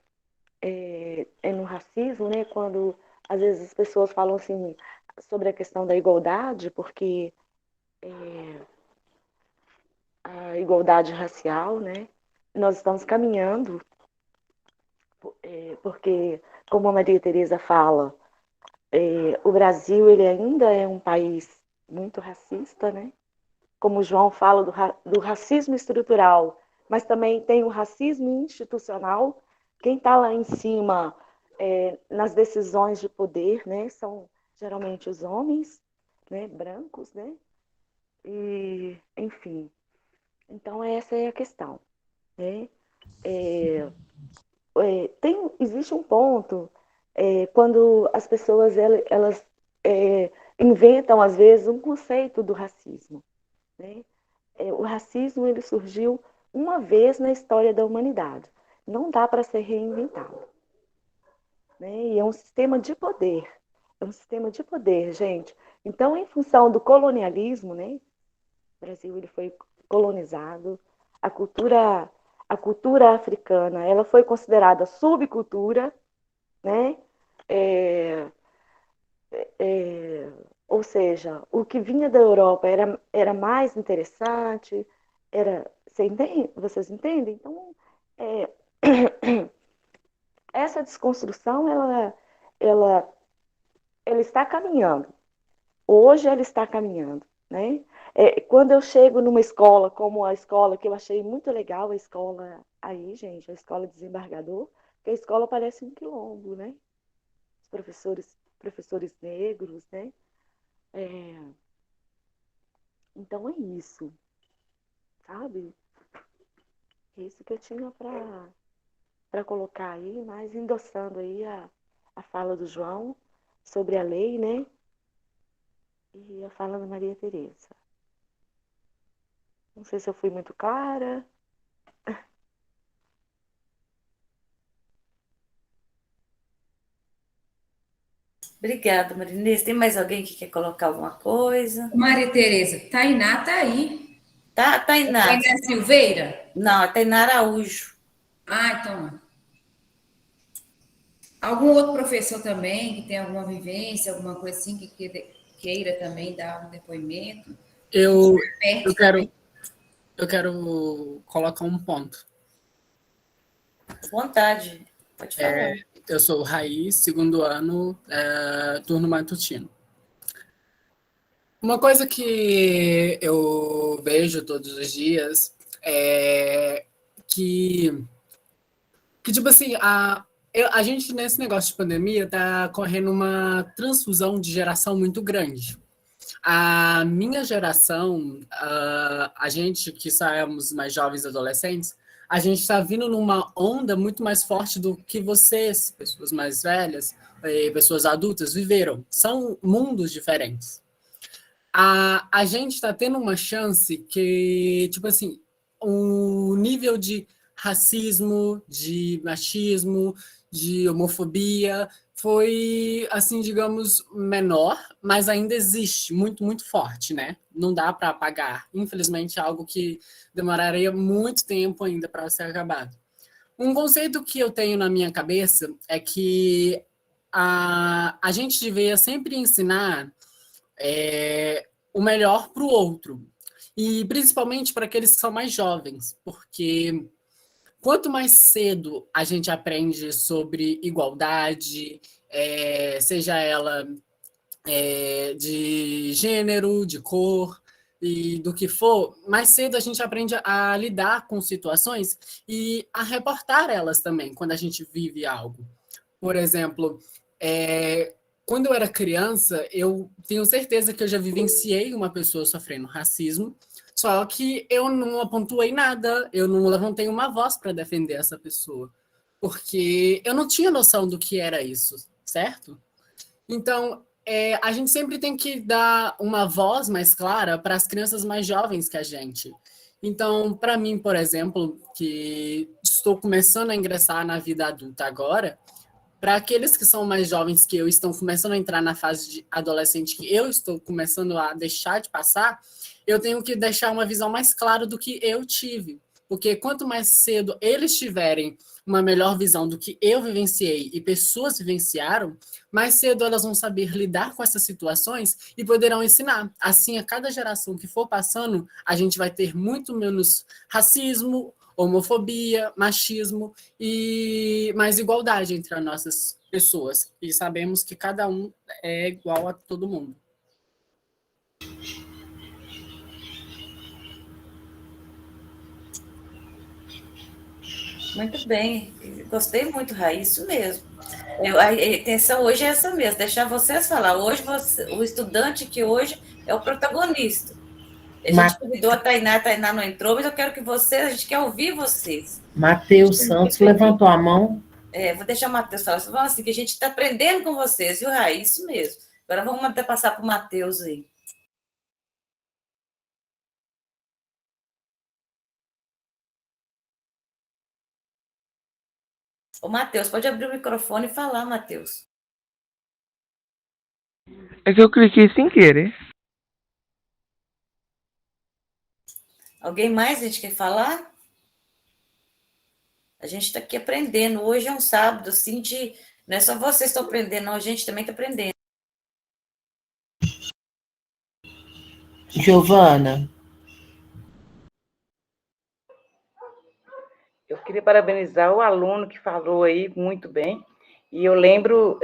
no racismo, né? Quando às vezes as pessoas falam assim, sobre a questão da igualdade, porque a igualdade racial, né? Nós estamos caminhando, porque, como a Maria Tereza fala, o Brasil ele ainda é um país muito racista, né? Como o João fala do racismo estrutural, mas também tem o racismo institucional. Quem está lá em cima nas decisões de poder, né, são geralmente os homens, né, brancos, né? E, enfim. Então, essa é a questão, né? Existe um ponto quando as pessoas elas inventam, às vezes, um conceito do racismo, né? O racismo ele surgiu uma vez na história da humanidade. Não dá para ser reinventado, né? E é um sistema de poder. É um sistema de poder, gente. Então, em função do colonialismo, né? O Brasil ele foi colonizado. A cultura africana ela foi considerada subcultura, né? Ou seja, o que vinha da Europa era mais interessante, vocês entendem? Então, essa desconstrução, ela está caminhando. Hoje ela está caminhando, né? Quando eu chego numa escola, como a escola que eu achei muito legal, a escola aí, gente, a escola Desembargador, que a escola parece um quilombo, né? Os professores negros, né? Então é isso, sabe? É isso que eu tinha para colocar aí, mas endossando aí a fala do João sobre a lei, né? E a fala da Maria Tereza. Não sei se eu fui muito clara. Obrigada, Marinês. Tem mais alguém que quer colocar alguma coisa? Maria Tereza, Tainá tá aí. Tainá. Tainá Silveira? Não, é Tainá Araújo. Então. Algum outro professor também que tem alguma vivência, alguma coisa assim, que queira também dar um depoimento? Eu quero colocar um ponto. Vontade, pode falar. Eu sou o Raiz, segundo ano, turno matutino. Uma coisa que eu vejo todos os dias é que tipo assim, a gente nesse negócio de pandemia tá correndo uma transfusão de geração muito grande. A minha geração, a gente que somos mais jovens adolescentes, a gente está vindo numa onda muito mais forte do que vocês, pessoas mais velhas, pessoas adultas, viveram. São mundos diferentes. A gente está tendo uma chance que, tipo assim, um nível de racismo, de machismo, de homofobia foi, assim, digamos, menor, mas ainda existe, muito, muito forte, né? Não dá para apagar. Infelizmente, é algo que demoraria muito tempo ainda para ser acabado. Um conceito que eu tenho na minha cabeça é que a gente deveria sempre ensinar o melhor para o outro, e principalmente para aqueles que são mais jovens, porque quanto mais cedo a gente aprende sobre igualdade, seja ela de gênero, de cor e do que for, mais cedo a gente aprende a lidar com situações e a reportar elas também, quando a gente vive algo. Por exemplo, quando eu era criança, eu tenho certeza que eu já vivenciei uma pessoa sofrendo racismo, só que eu não pontuei nada, eu não levantei uma voz para defender essa pessoa, porque eu não tinha noção do que era isso, certo? Então, a gente sempre tem que dar uma voz mais clara para as crianças mais jovens que a gente. Então, para mim, por exemplo, que estou começando a ingressar na vida adulta agora, para aqueles que são mais jovens que eu, estão começando a entrar na fase de adolescente que eu estou começando a deixar de passar, eu tenho que deixar uma visão mais clara do que eu tive. porque quanto mais cedo eles tiverem uma melhor visão do que eu vivenciei e pessoas vivenciaram, mais cedo elas vão saber lidar com essas situações e poderão ensinar. Assim, a cada geração que for passando, a gente vai ter muito menos racismo, homofobia, machismo e mais igualdade entre as nossas pessoas. E sabemos que cada um é igual a todo mundo. Muito bem, gostei muito, Raíssa, isso mesmo. A intenção hoje é essa mesmo, deixar vocês falar. Hoje, o estudante que hoje é o protagonista. A gente convidou a Tainá não entrou, mas eu quero que vocês, a gente quer ouvir vocês. Matheus Santos levantou a mão. Vou deixar o Matheus falar. Falando assim, que a gente está aprendendo com vocês, viu, Raíssa? Isso mesmo. Agora vamos até passar para o Matheus aí. Ô, Matheus, pode abrir o microfone e falar, Matheus. É que eu cliquei sem querer. Alguém mais a gente quer falar? A gente está aqui aprendendo. Hoje é um sábado, assim, não é só vocês que estão aprendendo, não, a gente também está aprendendo. Giovana. Eu queria parabenizar o aluno que falou aí muito bem. E eu lembro,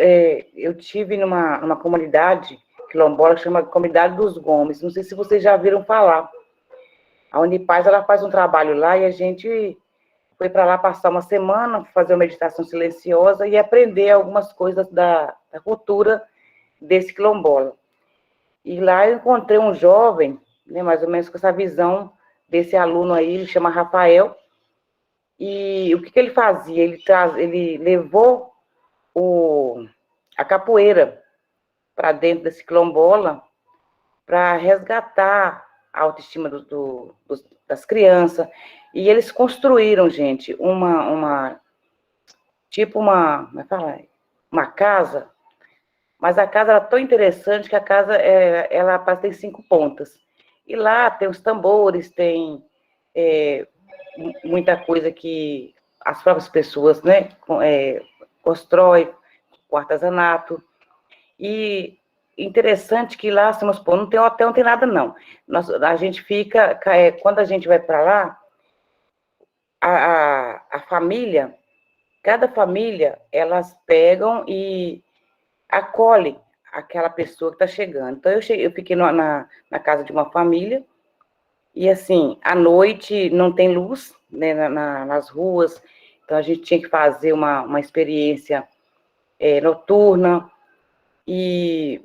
eu tive numa comunidade quilombola que chama Comunidade dos Gomes. Não sei se vocês já viram falar. A Unipaz, ela faz um trabalho lá e a gente foi para lá passar uma semana, fazer uma meditação silenciosa e aprender algumas coisas da cultura desse quilombola. E lá eu encontrei um jovem, né, mais ou menos com essa visão desse aluno aí, ele chama Rafael. E o que ele fazia? Ele levou a capoeira para dentro desse quilombola para resgatar a autoestima das crianças. E eles construíram, gente, uma casa, mas a casa era tão interessante que a casa ela tem 5 pontas. E lá tem os tambores, tem muita coisa que as próprias pessoas, né, constrói com artesanato. E interessante que lá, não tem hotel, não tem nada, não. A gente fica, quando a gente vai para lá, a família, cada família, elas pegam e acolhem aquela pessoa que está chegando. Então, eu fiquei na casa de uma família, e assim, à noite não tem luz, né, nas ruas, então a gente tinha que fazer uma experiência noturna, e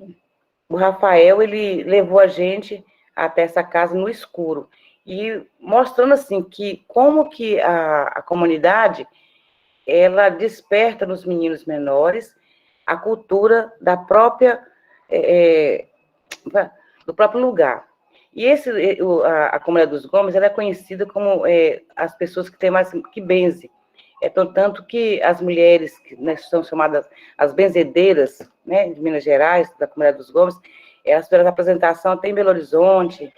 o Rafael, ele levou a gente até essa casa no escuro, e mostrando assim, que como que a comunidade, ela desperta nos meninos menores a cultura da própria, do próprio lugar. E a comunidade dos Gomes, ela é conhecida como as pessoas que têm mais que benze. Tanto que as mulheres, que, né, são chamadas as benzedeiras, né, de Minas Gerais, da comunidade dos Gomes, elas fizeram a apresentação até em Belo Horizonte.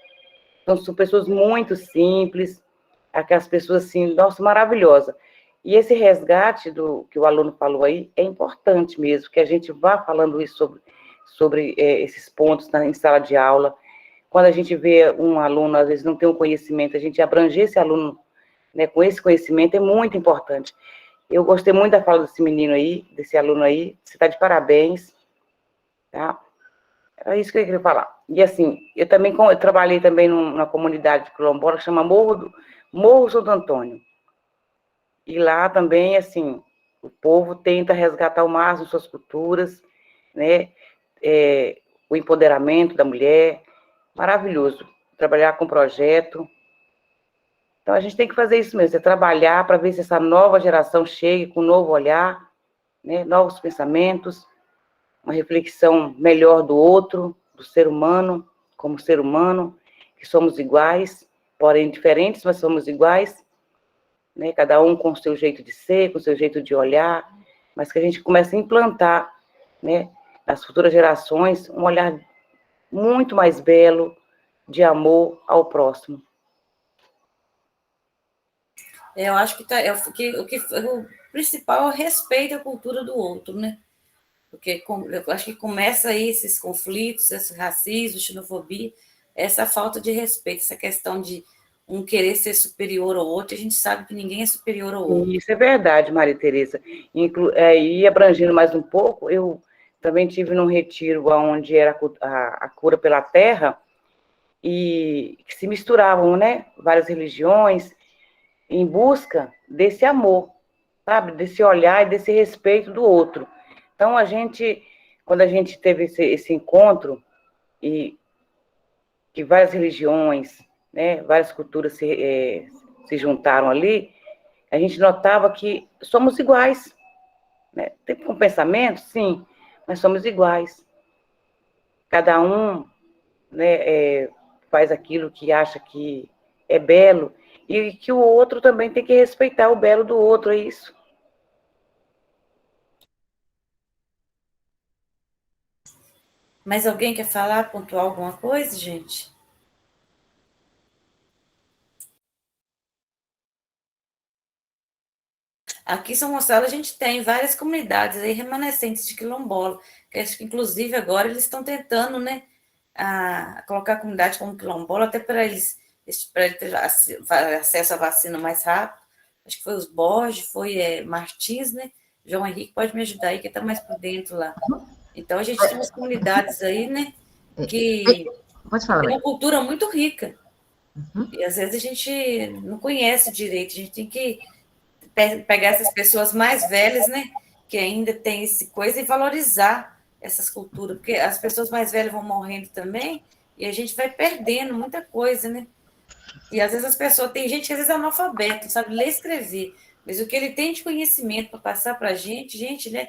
Então, são pessoas muito simples, aquelas pessoas assim, nossa, maravilhosa. E esse resgate que o aluno falou aí é importante mesmo, que a gente vá falando isso sobre esses pontos em sala de aula. Quando a gente vê um aluno, às vezes, não tem um conhecimento, a gente abranger esse aluno, né, com esse conhecimento é muito importante. Eu gostei muito da fala desse menino aí, desse aluno aí, você está de parabéns, tá? É isso que eu queria falar. E assim, eu trabalhei também numa comunidade quilombola que chama Morro Santo Antônio. E lá também, assim, o povo tenta resgatar ao máximo suas culturas, né? O empoderamento da mulher, maravilhoso. Trabalhar com projeto. Então, a gente tem que fazer isso mesmo, trabalhar para ver se essa nova geração chegue com um novo olhar, né? Novos pensamentos, uma reflexão melhor do outro, do ser humano, como ser humano, que somos iguais, porém diferentes, mas somos iguais, né? Cada um com o seu jeito de ser, com o seu jeito de olhar, mas que a gente comece a implantar, né, nas futuras gerações, um olhar muito mais belo de amor ao próximo. Eu acho que, o principal é o respeito à cultura do outro, né? Porque eu acho que começa aí esses conflitos, esse racismo, xenofobia, essa falta de respeito, essa questão de um querer ser superior ao outro, a gente sabe que ninguém é superior ao outro. Isso é verdade, Maria Tereza. E abrangendo mais um pouco, eu também tive num retiro onde era a cura pela terra, e que se misturavam, né, várias religiões, em busca desse amor, sabe, desse olhar e desse respeito do outro. Então, quando a gente teve esse encontro, e que várias religiões, né, várias culturas se juntaram ali, a gente notava que somos iguais, né? Tem um pensamento, sim, mas somos iguais. Cada um, né, faz aquilo que acha que é belo, e que o outro também tem que respeitar o belo do outro, é isso. Mas alguém quer falar, pontuar alguma coisa, gente? Aqui em São Gonçalo a gente tem várias comunidades aí remanescentes de quilombola, que acho que inclusive agora eles estão tentando, né, colocar a comunidade como quilombola, até para eles ter acesso à vacina mais rápido. Acho que foi os Borges, foi Martins, né? João Henrique pode me ajudar aí, que está mais por dentro lá. Então a gente tem umas comunidades aí, né, que tem uma cultura muito rica. E às vezes a gente não conhece direito, a gente tem que pegar essas pessoas mais velhas, né, que ainda tem esse coisa, e valorizar essas culturas, porque as pessoas mais velhas vão morrendo também, e a gente vai perdendo muita coisa, né? E às vezes tem gente que às vezes é analfabeto, não sabe ler e escrever, mas o que ele tem de conhecimento para passar para a gente, né,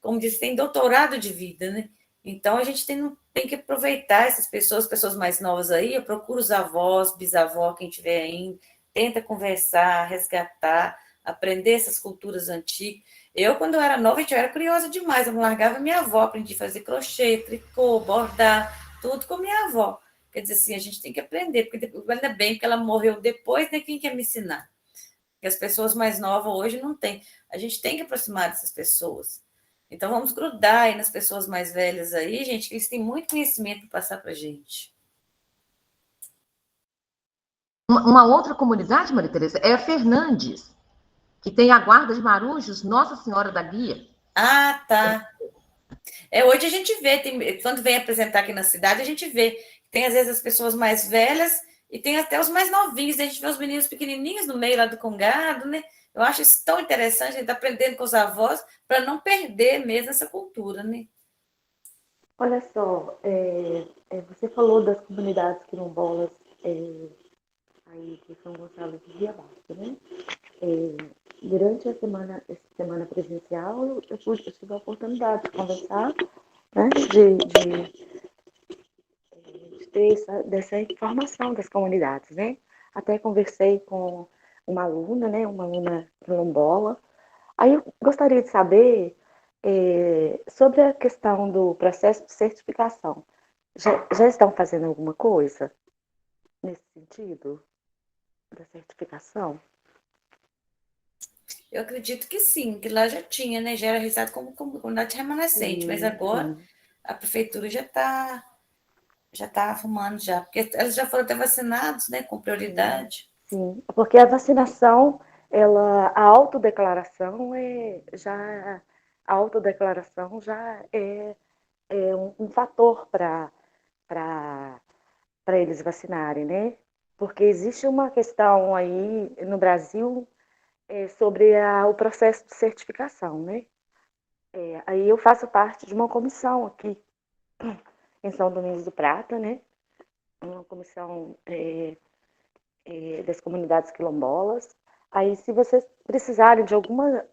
como diz, tem doutorado de vida, né? Então a gente tem que aproveitar essas pessoas mais novas aí, eu procuro os avós, bisavó, quem tiver ainda, tenta conversar, resgatar, aprender essas culturas antigas. Eu, quando eu era nova, eu era curiosa demais, eu não largava minha avó, aprendi a fazer crochê, tricô, bordar, tudo com minha avó. Quer dizer assim, a gente tem que aprender, porque ainda bem que ela morreu depois, né? Quem quer me ensinar? Porque as pessoas mais novas hoje não têm. A gente tem que aproximar dessas pessoas. Então, vamos grudar aí nas pessoas mais velhas aí, gente, que eles têm muito conhecimento para passar para a gente. Uma outra comunidade, Maria Tereza, é a Fernandes, que tem a guarda de marujos Nossa Senhora da Guia. Ah, tá. Hoje a gente vê, quando vem apresentar aqui na cidade, a gente vê. Tem, às vezes, as pessoas mais velhas e tem até os mais novinhos. A gente vê os meninos pequenininhos no meio lá do congado, né? Eu acho isso tão interessante, a gente tá aprendendo com os avós para não perder mesmo essa cultura, né? Olha só, você falou das comunidades quilombolas aí de São Gonçalo de Riabaixo, né? Durante essa semana presencial, eu tive a oportunidade de conversar, né? De ter dessa informação das comunidades, né? Até conversei com uma aluna, né? Uma aluna quilombola. Aí eu gostaria de saber sobre a questão do processo de certificação. Já estão fazendo alguma coisa nesse sentido da certificação? Eu acredito que sim, que lá já tinha, né? Já era registrado como comunidade remanescente, mas agora a prefeitura já está arrumando já, porque eles já foram até vacinados, né? Com prioridade. Sim, porque a vacinação, a autodeclaração já é um fator para eles vacinarem, né? Porque existe uma questão aí no Brasil sobre o processo de certificação, né? Aí eu faço parte de uma comissão aqui em São Domingos do Prata, né? Uma comissão das comunidades quilombolas. Aí, se vocês precisarem de alguma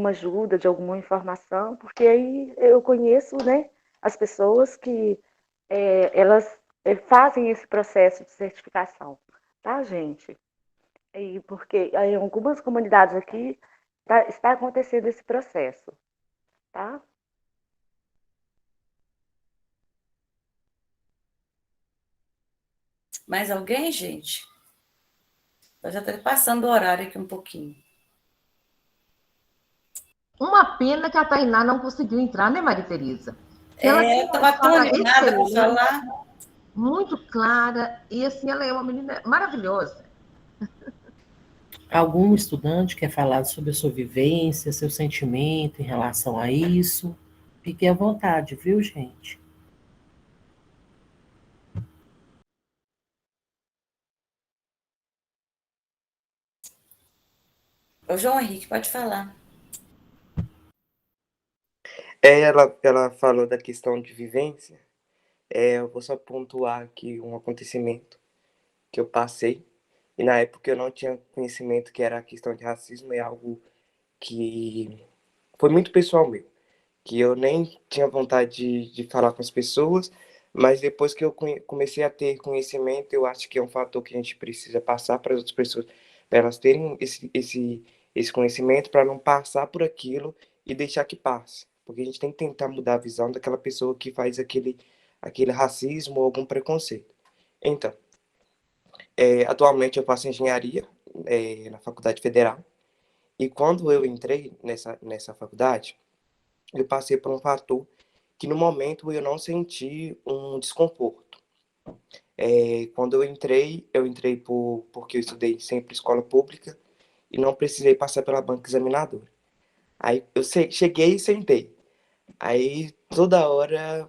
ajuda, de alguma informação, porque aí eu conheço, né, as pessoas que elas fazem esse processo de certificação, tá, gente? E porque em algumas comunidades aqui está acontecendo esse processo, tá? Mais alguém, gente? Eu já estou passando o horário aqui um pouquinho. Uma pena que a Tainá não conseguiu entrar, né, Maria Tereza? Ela Eu estava tão animada para falar. Muito clara, e assim, ela é uma menina maravilhosa. Algum estudante quer falar sobre a sua vivência, seu sentimento em relação a isso? Fique à vontade, viu, gente? O João Henrique, pode falar. Ela falou da questão de vivência. Eu vou só pontuar aqui um acontecimento que eu passei. E na época eu não tinha conhecimento que era a questão de racismo. É algo que foi muito pessoal meu. Que eu nem tinha vontade de falar com as pessoas. Mas depois que eu comecei a ter conhecimento, eu acho que é um fator que a gente precisa passar para as outras pessoas. Para elas terem esse conhecimento, para não passar por aquilo e deixar que passe. Porque a gente tem que tentar mudar a visão daquela pessoa que faz aquele racismo ou algum preconceito. Então, atualmente eu faço engenharia na Faculdade Federal. E quando eu entrei nessa faculdade, eu passei por um fator que no momento eu não senti um desconforto. Quando eu entrei porque eu estudei sempre escola pública e não precisei passar pela banca examinadora. Aí eu cheguei e sentei. Aí toda hora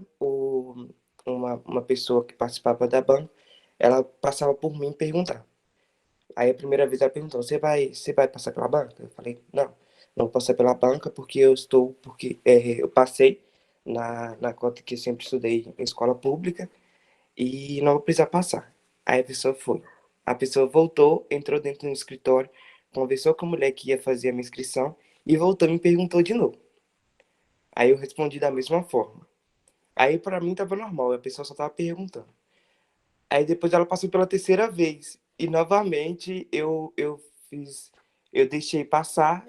uma pessoa que participava da banca, ela passava por mim e perguntava. Aí a primeira vez ela perguntou: você vai passar pela banca? Eu falei: não vou passar pela banca porque eu passei na cota que eu sempre estudei em escola pública e não vou precisar passar. Aí a pessoa foi. A pessoa voltou, entrou dentro do escritório, conversou com a mulher que ia fazer a minha inscrição e voltou e me perguntou de novo. Aí eu respondi da mesma forma. Aí para mim tava normal, a pessoa só tava perguntando. Aí depois ela passou pela terceira vez e novamente eu deixei passar,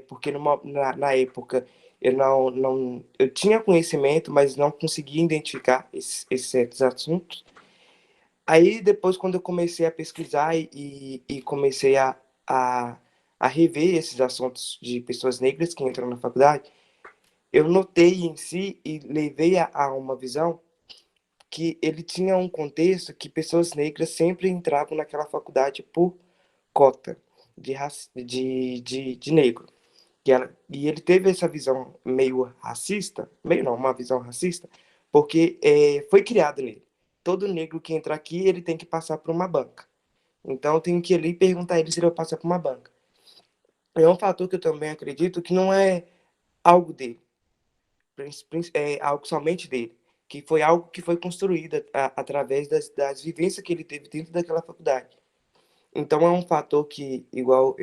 porque na época eu tinha conhecimento, mas não conseguia identificar esses certos assuntos. Aí depois, quando eu comecei a pesquisar e comecei a rever esses assuntos de pessoas negras que entram na faculdade, eu notei em si e levei a uma visão que ele tinha um contexto que pessoas negras sempre entravam naquela faculdade por cota de negro. E ele teve essa visão meio racista, meio não, uma visão racista, porque foi criado nele. Todo negro que entra aqui, ele tem que passar por uma banca. Então, eu tenho que ir ali e perguntar a ele se ele vai passar por uma banca. É um fator que eu também acredito que não é algo dele, é algo somente dele, que foi algo que foi construído através das vivências que ele teve dentro daquela faculdade. Então, é um fator que, igual,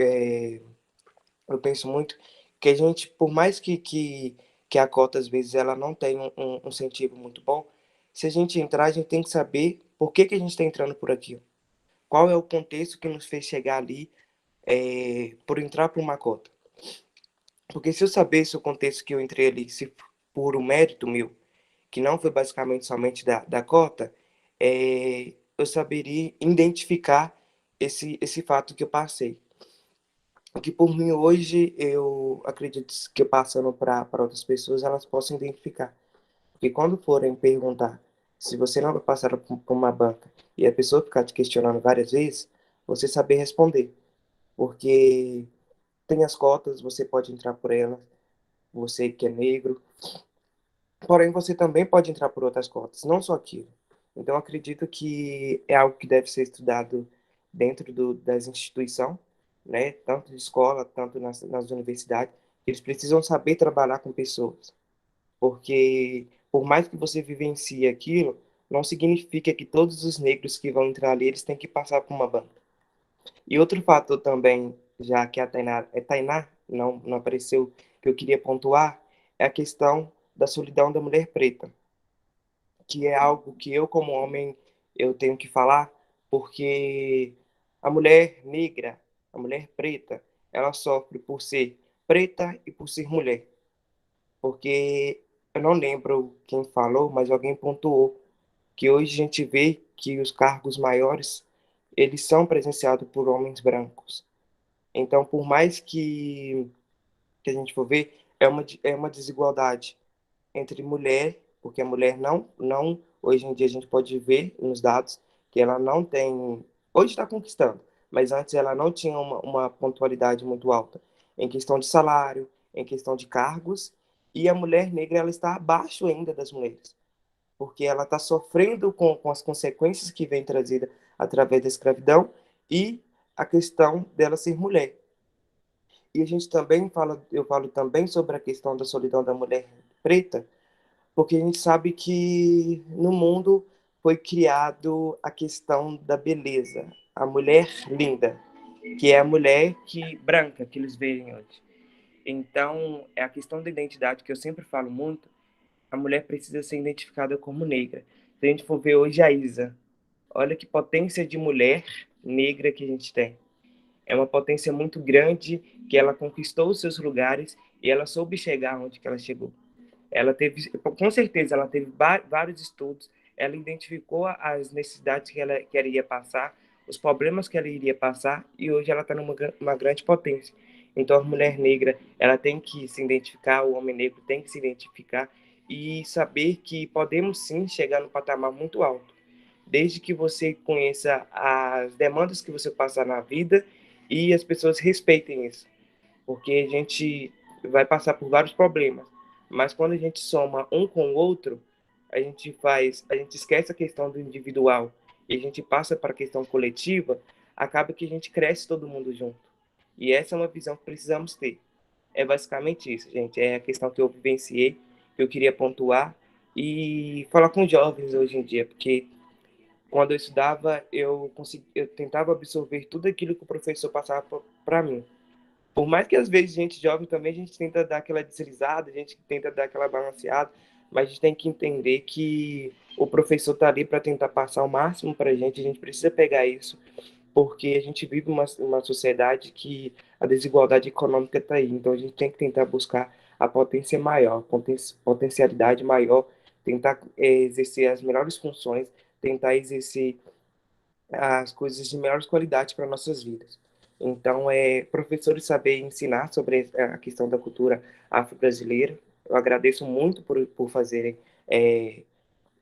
eu penso muito, que a gente, por mais que a cota, às vezes, ela não tem um incentivo muito bom, se a gente entrar, a gente tem que saber por que a gente está entrando por aqui. Qual é o contexto que nos fez chegar ali por entrar por uma cota. Porque se eu sabesse o contexto que eu entrei ali, se por um mérito meu, que não foi basicamente somente da cota, eu saberia identificar esse fato que eu passei. Que por mim hoje, eu acredito que passando para outras pessoas, elas possam identificar. Porque quando forem perguntar se você não vai passar por uma banca e a pessoa ficar te questionando várias vezes, você saber responder. Porque tem as cotas, você pode entrar por elas, você que é negro, porém você também pode entrar por outras cotas, não só aquilo. Então acredito que é algo que deve ser estudado dentro das instituições, né? Tanto de escola, tanto nas universidades. Eles precisam saber trabalhar com pessoas, porque por mais que você vivencie aquilo, não significa que todos os negros que vão entrar ali, eles têm que passar por uma banca. E outro fator também, já que a Tainá não apareceu, que eu queria pontuar, é a questão da solidão da mulher preta, que é algo que eu, como homem, eu tenho que falar, porque a mulher negra, a mulher preta, ela sofre por ser preta e por ser mulher. Porque eu não lembro quem falou, mas alguém pontuou que hoje a gente vê que os cargos maiores, eles são presenciados por homens brancos. Então, por mais que a gente for ver, é uma desigualdade entre mulher, porque a mulher não, hoje em dia a gente pode ver nos dados que ela não tem, hoje está conquistando, mas antes ela não tinha uma pontualidade muito alta em questão de salário, em questão de cargos, e a mulher negra ela está abaixo ainda das mulheres, porque ela está sofrendo com as consequências que vem trazida através da escravidão e a questão dela ser mulher. E a gente também eu falo também sobre a questão da solidão da mulher preta, porque a gente sabe que no mundo foi criado a questão da beleza, a mulher linda, que é a mulher branca que eles veem hoje. Então, é a questão da identidade que eu sempre falo muito, a mulher precisa ser identificada como negra. Se a gente for ver hoje a Isa, olha que potência de mulher negra que a gente tem. É uma potência muito grande, que ela conquistou os seus lugares e ela soube chegar onde que ela chegou. Ela teve, com certeza, ela teve vários estudos, ela identificou as necessidades que ela iria passar, os problemas que ela iria passar, e hoje ela está numa grande potência. Então, a mulher negra, ela tem que se identificar, o homem negro tem que se identificar e saber que podemos sim chegar no patamar muito alto, desde que você conheça as demandas que você passar na vida e as pessoas respeitem isso, porque a gente vai passar por vários problemas, mas quando a gente soma um com o outro, a gente esquece a questão do individual e a gente passa para a questão coletiva, acaba que a gente cresce todo mundo junto. E essa é uma visão que precisamos ter. É basicamente isso, gente. É a questão que eu vivenciei, que eu queria pontuar e falar com jovens hoje em dia, porque quando eu estudava, eu tentava absorver tudo aquilo que o professor passava para mim. Por mais que às vezes gente jovem também, a gente tenta dar aquela deslizada, a gente tenta dar aquela balanceada, mas a gente tem que entender que o professor está ali para tentar passar o máximo para a gente precisa pegar isso, porque a gente vive uma sociedade que a desigualdade econômica está aí, então a gente tem que tentar buscar a potência maior, potencialidade maior, tentar exercer as melhores funções, tentar exercer as coisas de melhores qualidades para nossas vidas. Então, professores saber ensinar sobre a questão da cultura afro-brasileira. Eu agradeço muito por fazerem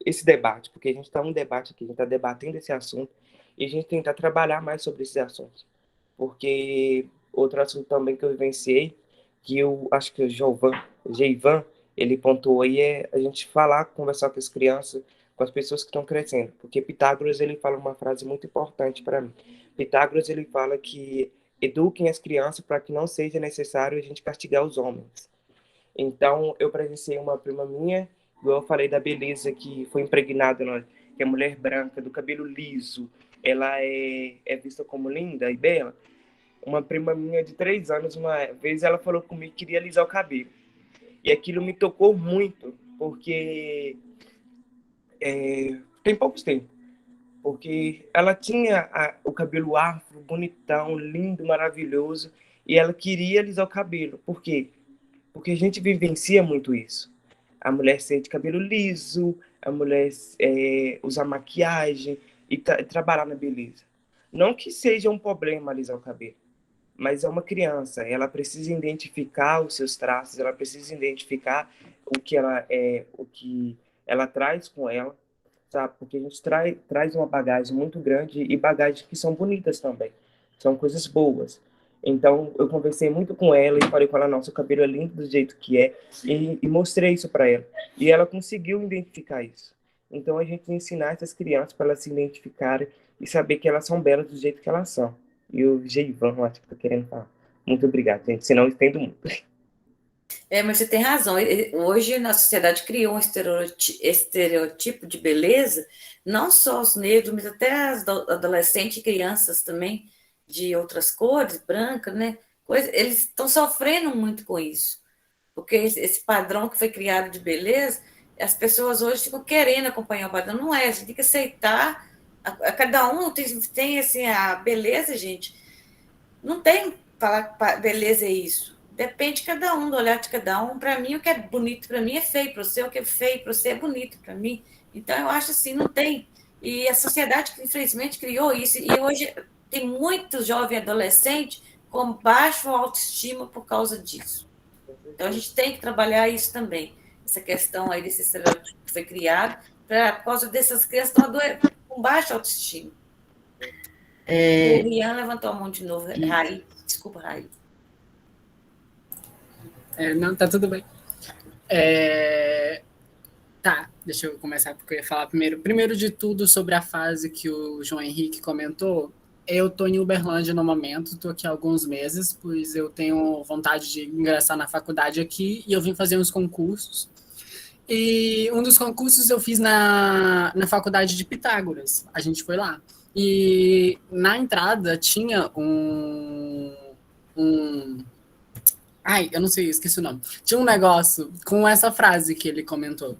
esse debate, porque a gente está num debate aqui, a gente está debatendo esse assunto e a gente tentar trabalhar mais sobre esses assuntos. Porque outro assunto também que eu vivenciei, que eu acho que o Geivan, ele pontuou aí, é a gente conversar com as crianças, com as pessoas que estão crescendo. Porque Pitágoras, ele fala uma frase muito importante para mim. Pitágoras, ele fala que eduquem as crianças para que não seja necessário a gente castigar os homens. Então, eu presenciei uma prima minha, igual eu falei da beleza que foi impregnada, que é mulher branca, do cabelo liso, ela é vista como linda e bela. Uma prima minha de 3 anos, uma vez ela falou comigo que queria alisar o cabelo. E aquilo me tocou muito, porque tem pouco tempo. Porque ela tinha o cabelo afro, bonitão, lindo, maravilhoso, e ela queria alisar o cabelo. Por quê? Porque a gente vivencia muito isso. A mulher ser de cabelo liso, a mulher usar maquiagem e trabalhar na beleza. Não que seja um problema alisar o cabelo, mas é uma criança, ela precisa identificar os seus traços, ela precisa identificar o que ela traz com ela, sabe? Porque a gente traz uma bagagem muito grande e bagagens que são bonitas também, são coisas boas. Então, eu conversei muito com ela e falei com ela, nossa, o cabelo é lindo do jeito que é, e mostrei isso para ela. E ela conseguiu identificar isso. Então, a gente ensinar essas crianças para elas se identificarem e saber que elas são belas do jeito que elas são. E o Geivan, acho que está querendo falar. Muito obrigado, gente, senão eu estendo muito. Mas você tem razão. Hoje, na sociedade, criou um estereotipo de beleza, não só os negros, mas até as adolescentes e crianças também, de outras cores, brancas, né? Eles estão sofrendo muito com isso, porque esse padrão que foi criado de beleza, as pessoas hoje ficam querendo acompanhar o padrão. Não é, a gente tem que aceitar. Cada um tem assim, a beleza, gente. Não tem falar que beleza é isso. Depende de cada um, do olhar de cada um. Para mim, o que é bonito para mim é feio para você, o que é feio para você é bonito para mim. Então, eu acho assim, não tem. E a sociedade, infelizmente, criou isso. E hoje tem muito jovem adolescente com baixa autoestima por causa disso. Então, a gente tem que trabalhar isso também, essa questão aí desse estereótipo que foi criado, por causa dessas crianças que estão com baixa autoestima. O Rian levantou a mão de novo. Raí, desculpa, Raí. Não, tá tudo bem. Tá, deixa eu começar porque eu ia falar primeiro. Primeiro de tudo, sobre a fase que o João Henrique comentou, eu tô em Uberlândia no momento, tô aqui há alguns meses, pois eu tenho vontade de ingressar na faculdade aqui e eu vim fazer uns concursos. E um dos concursos eu fiz na faculdade de Pitágoras. A gente foi lá. E na entrada tinha Ai, eu não sei, esqueci o nome. Tinha um negócio com essa frase que ele comentou.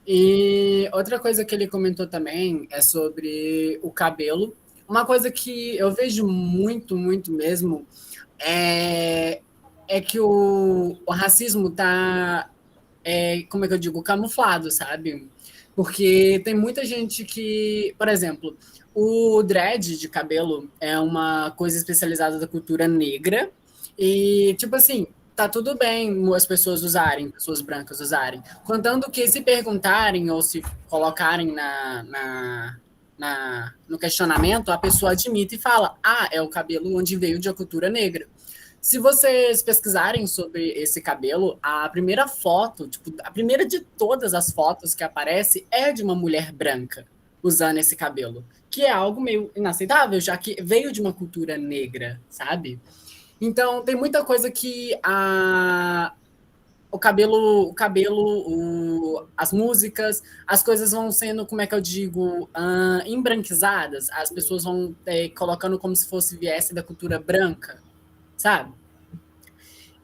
E outra coisa que ele comentou também é sobre o cabelo. Uma coisa que eu vejo muito, muito mesmo é que o racismo tá, como é que eu digo, camuflado, sabe? Porque tem muita gente que, por exemplo, o dread de cabelo é uma coisa especializada da cultura negra e, tipo assim, tá tudo bem as pessoas usarem, pessoas brancas usarem, contanto que se perguntarem ou se colocarem no questionamento, a pessoa admite e fala, é o cabelo onde veio de a cultura negra. Se vocês pesquisarem sobre esse cabelo, a primeira foto, tipo, a primeira de todas as fotos que aparece é de uma mulher branca usando esse cabelo, que é algo meio inaceitável, já que veio de uma cultura negra, sabe? Então, tem muita coisa que o cabelo, as músicas, as coisas vão sendo, como é que eu digo, embranquizadas, as pessoas vão colocando como se viesse da cultura branca, sabe?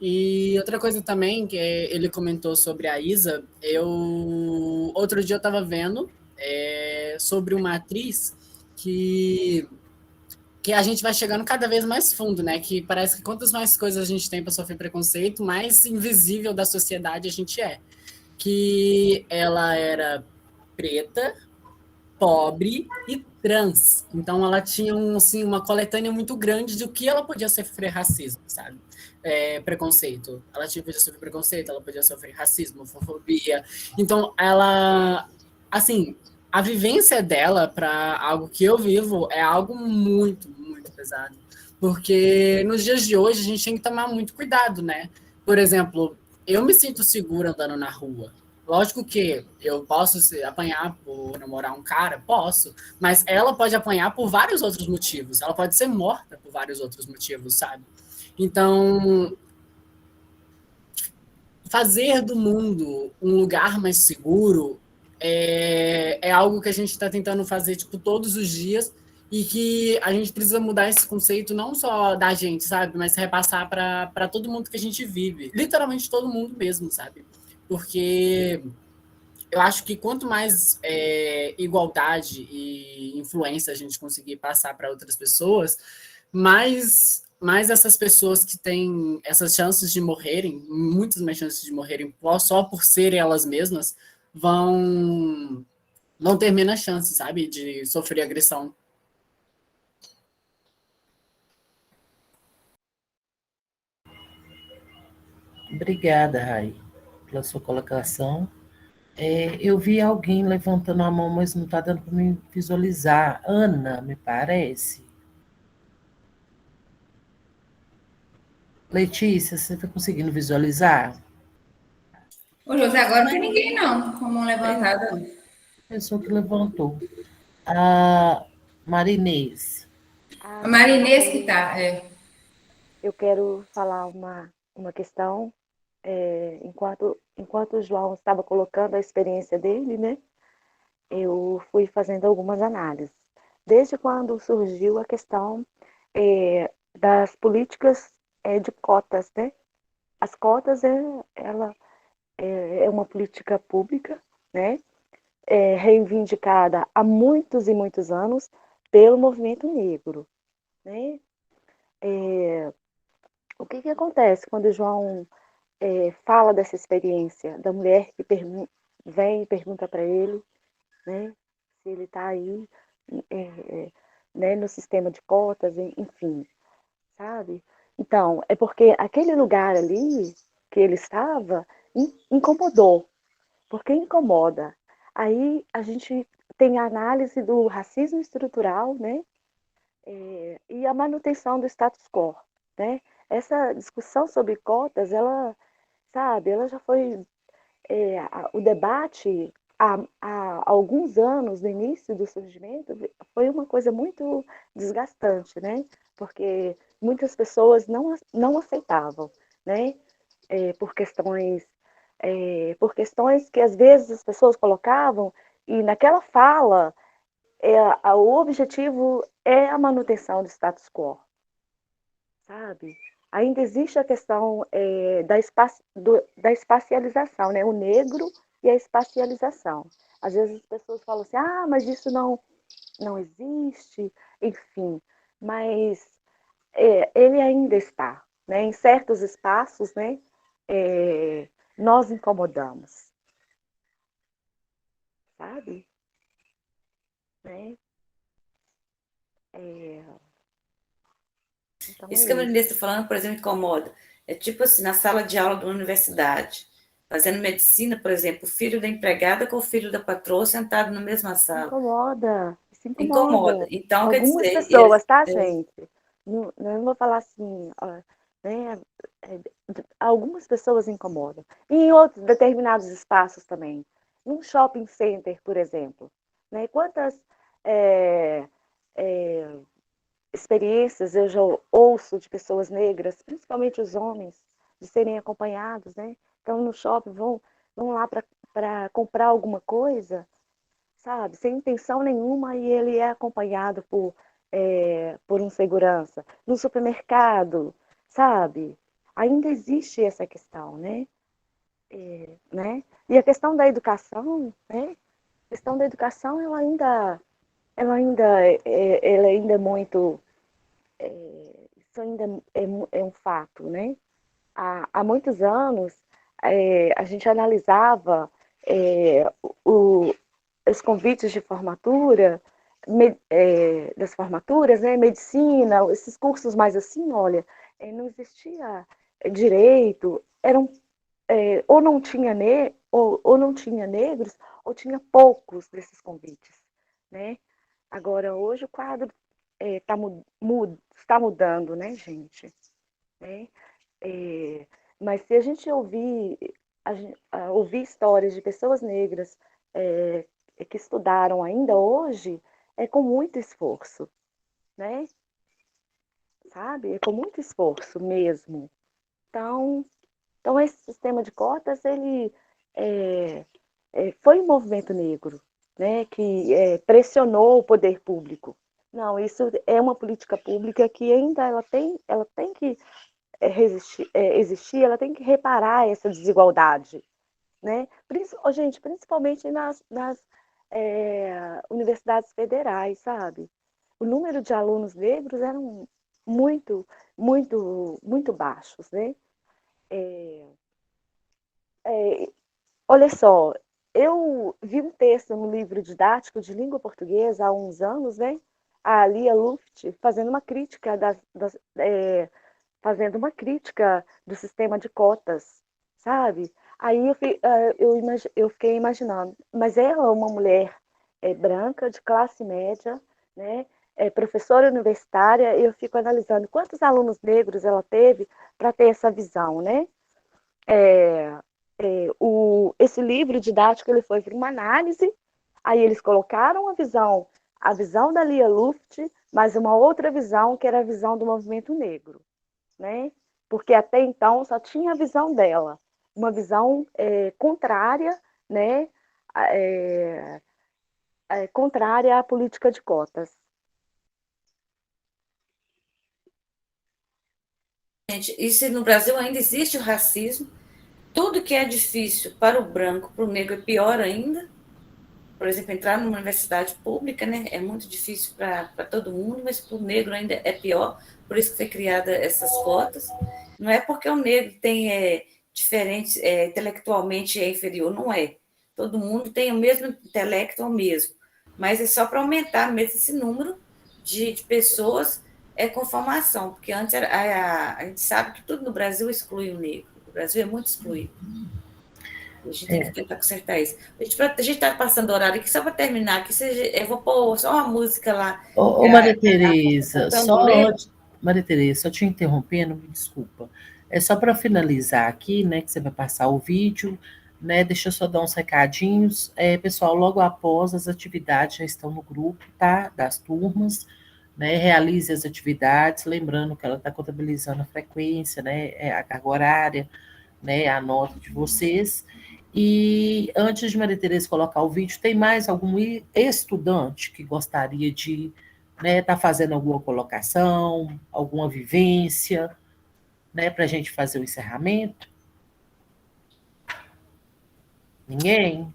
E outra coisa também que ele comentou sobre a Isa, outro dia eu estava vendo sobre uma atriz que a gente vai chegando cada vez mais fundo, né? Que parece que quantas mais coisas a gente tem para sofrer preconceito, mais invisível da sociedade a gente é. Que ela era preta, pobre e trans. Então ela tinha uma coletânea muito grande do que ela podia sofrer racismo, sabe? Preconceito. Ela podia sofrer preconceito, ela podia sofrer racismo, homofobia. Então ela, assim, a vivência dela para algo que eu vivo é algo muito, muito pesado. Porque nos dias de hoje a gente tem que tomar muito cuidado, né? Por exemplo, eu me sinto segura andando na rua. Lógico que eu posso apanhar por namorar um cara, posso, mas ela pode apanhar por vários outros motivos. Ela pode ser morta por vários outros motivos, sabe? Então, fazer do mundo um lugar mais seguro é algo que a gente está tentando fazer tipo, todos os dias e que a gente precisa mudar esse conceito não só da gente, sabe? Mas repassar para todo mundo que a gente vive. Literalmente todo mundo mesmo, sabe? Porque eu acho que quanto mais igualdade e influência a gente conseguir passar para outras pessoas, mais essas pessoas que têm essas chances de morrerem, muitas mais chances de morrerem só por serem elas mesmas, vão ter menos chances, sabe, de sofrer agressão. Obrigada, Rai, pela sua colocação. Eu vi alguém levantando a mão, mas não está dando para me visualizar. Ana, me parece. Letícia, você está conseguindo visualizar? Ô, José, agora não tem ninguém, não, com a mão levantada. Pessoa que levantou. A Marinês. A Marinês que está, Eu quero falar uma questão. Enquanto o João estava colocando a experiência dele, né, eu fui fazendo algumas análises. Desde quando surgiu a questão das políticas de cotas, né? As cotas ela é uma política pública, né? Reivindicada há muitos e muitos anos pelo movimento negro, né? O que acontece quando o João fala dessa experiência da mulher que vem e pergunta para ele, né, se ele está aí, né, no sistema de cotas, enfim, sabe? Então, é porque aquele lugar ali que ele estava incomodou, porque incomoda. Aí a gente tem a análise do racismo estrutural, né? E a manutenção do status quo, né? Essa discussão sobre cotas, ela, sabe, ela já foi o debate há alguns anos, no início do surgimento, foi uma coisa muito desgastante, né? Porque muitas pessoas não aceitavam, né? Por questões que às vezes as pessoas colocavam, e naquela fala o objetivo é a manutenção do status quo, sabe? Ainda existe a questão da espacialização, né? O negro e a espacialização. Às vezes as pessoas falam assim, mas isso não existe, enfim, mas ele ainda está, né? Em certos espaços, né? Nós incomodamos, sabe? Né? Então Isso que a Marinês está falando, por exemplo, incomoda. É tipo assim, na sala de aula de uma universidade, fazendo medicina, por exemplo, o filho da empregada com o filho da patroa sentado na mesma sala. Incomoda, isso Incomoda. Então, quer algumas dizer, pessoas, tá, gente? Não vou falar assim, né? Algumas pessoas incomodam. E em outros determinados espaços também. Num shopping center, por exemplo. Né? Quantas experiências eu já ouço de pessoas negras, principalmente os homens, de serem acompanhados, né? Então, no shopping, vão lá para comprar alguma coisa, sabe? Sem intenção nenhuma, e ele é acompanhado por um segurança. No supermercado, sabe? Ainda existe essa questão, né? Né? E a questão da educação, né? A questão da educação, ela ainda é muito... isso ainda é um fato, né? Há muitos anos, a gente analisava os convites de formatura, das formaturas, né? Medicina, esses cursos mais assim, olha, não existia direito, ou não tinha ou não tinha negros, ou tinha poucos desses convites, né? Agora, hoje o quadro está mudando, né, gente? Né? Mas se a gente ouvir histórias de pessoas negras que estudaram ainda hoje, é com muito esforço, né? Sabe? É com muito esforço mesmo. Então esse sistema de cotas, ele foi um movimento negro, né? Que pressionou o poder público. Não, isso é uma política pública que ainda ela tem que existir, ela tem que reparar essa desigualdade, né? Gente, principalmente nas universidades federais, sabe? O número de alunos negros eram muito, muito, muito baixos, né? Olha só, eu vi um texto no livro didático de língua portuguesa há uns anos, né? A Lia Luft fazendo uma crítica do sistema de cotas, sabe? Aí eu fiquei imaginando, mas ela é uma mulher branca, de classe média, né? Professora universitária, e eu fico analisando quantos alunos negros ela teve para ter essa visão, né? Esse livro didático ele foi para uma análise, aí eles colocaram a visão da Lia Luft, mas uma outra visão, que era a visão do movimento negro, né? Porque até então só tinha a visão dela, uma visão contrária, né? Contrária à política de cotas. Gente, isso no Brasil ainda existe o racismo. Tudo que é difícil para o branco, para o negro é pior ainda. Por exemplo, entrar numa universidade pública, né, é muito difícil para todo mundo, mas para o negro ainda é pior. Por isso que foi criada essas cotas. Não é porque o negro tem diferente, intelectualmente é inferior, não é. Todo mundo tem o mesmo intelecto, é o mesmo. mas é só para aumentar mesmo esse número de pessoas com formação, porque antes a gente sabe que tudo no Brasil exclui o negro. O Brasil é muito excluído. A gente tem que tentar consertar isso. A gente está passando horário aqui, só para terminar, aqui, eu vou pôr só uma música lá. Ô, Maria Tereza, Maria Tereza, só te interrompendo, me desculpa. É só para finalizar aqui, né, que você vai passar o vídeo, né, deixa eu só dar uns recadinhos. Pessoal, logo após as atividades já estão no grupo, tá, das turmas, né, realize as atividades, lembrando que ela está contabilizando a frequência, né, a carga horária, né, a nota de vocês. E antes de Maria Tereza colocar o vídeo, tem mais algum estudante que gostaria de estar fazendo alguma colocação, alguma vivência, né, para a gente fazer o encerramento? Ninguém?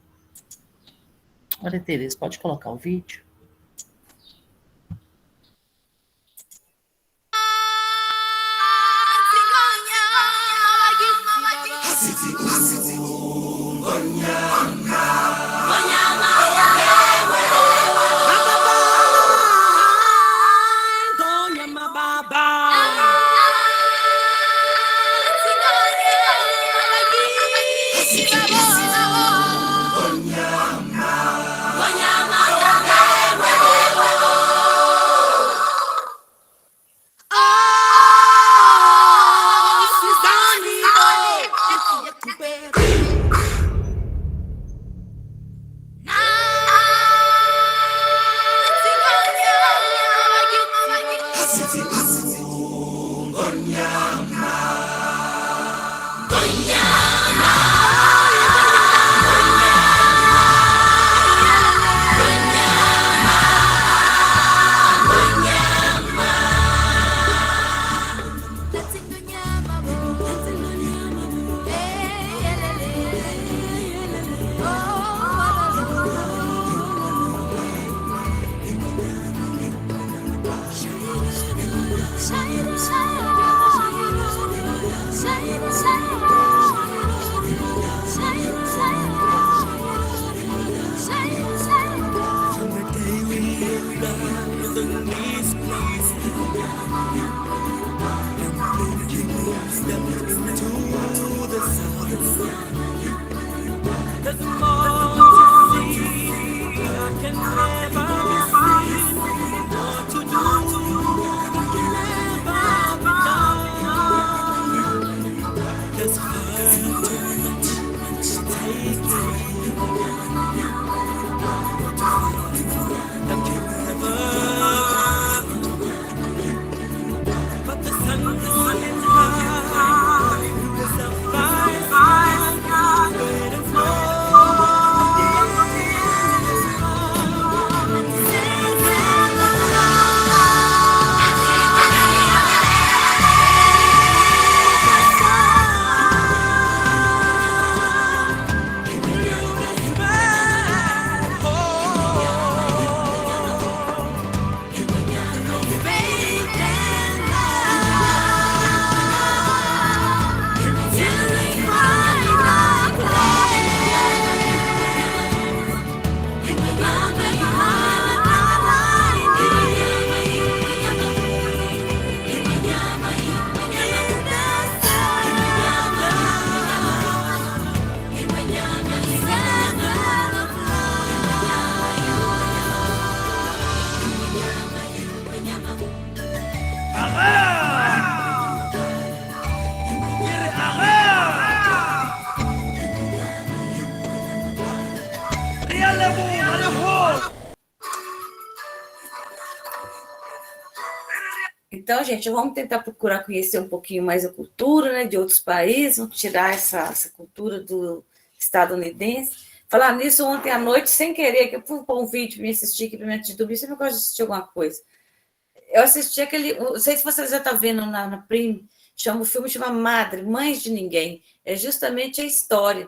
Maria Tereza, pode colocar o vídeo? Então, gente, vamos tentar procurar conhecer um pouquinho mais a cultura, né, de outros países, vamos tirar essa cultura do estadunidense. Falar nisso, ontem à noite, sem querer, que eu fui pôr um vídeo para me assistir aqui para me dormir, sempre gosto de assistir alguma coisa. Eu assisti aquele, não sei se vocês já estão vendo na Prime, o filme chama Madre, Mães de Ninguém. É justamente a história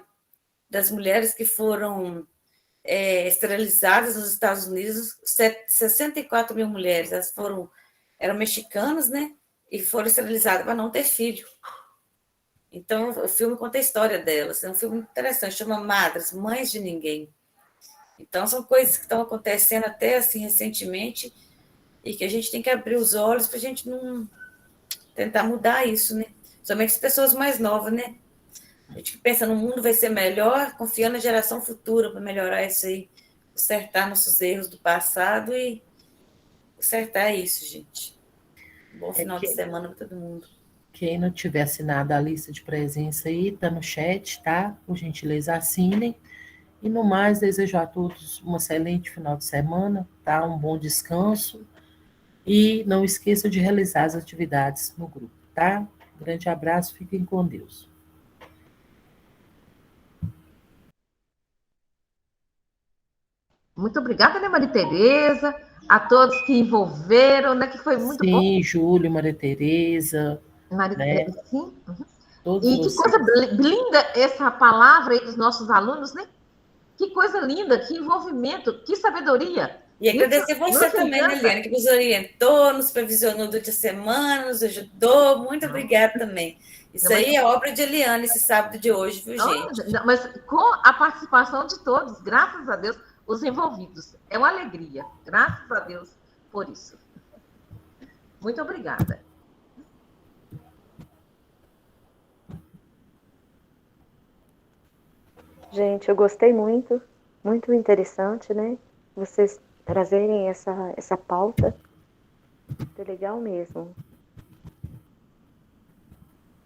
das mulheres que foram esterilizadas nos Estados Unidos, 64 mil mulheres, eram mexicanas, né? E foram esterilizadas para não ter filho. Então, o filme conta a história delas. É um filme interessante, chama Madres, Mães de Ninguém. Então, são coisas que estão acontecendo até assim recentemente e que a gente tem que abrir os olhos para a gente não tentar mudar isso, né? Somente as pessoas mais novas, né? A gente pensa no mundo vai ser melhor, confiando na geração futura para melhorar isso aí, consertar nossos erros do passado e consertar isso, gente. Bom final de semana para todo mundo. Quem não tiver assinado a lista de presença aí, tá no chat, tá? Por gentileza, assinem. E no mais, desejo a todos um excelente final de semana, tá? Um bom descanso. E não esqueçam de realizar as atividades no grupo, tá? Um grande abraço, fiquem com Deus. Muito obrigada, né, Maria Tereza? A todos que envolveram, né? Que foi muito bom. Sim, Júlio, Maria Tereza. Né? Sim. Todos e que coisa linda essa palavra aí dos nossos alunos, né? Que coisa linda, que envolvimento, que sabedoria. E agradecer você também, né, Eliane, que nos orientou, nos supervisionou durante a semana, nos ajudou. Muito obrigada também. Isso aí é obra de Eliane, esse sábado de hoje, viu, gente? Não, mas com a participação de todos, graças a Deus, os envolvidos. É uma alegria. Graças a Deus por isso. Muito obrigada. Gente, eu gostei muito, muito interessante, né? Vocês trazerem essa pauta. Muito legal mesmo.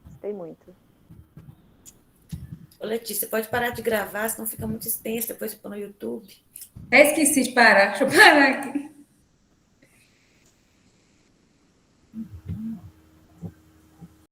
Gostei muito. Ô, Letícia, pode parar de gravar, senão fica muito extenso, depois você põe no YouTube. Esqueci de parar, deixa eu parar aqui.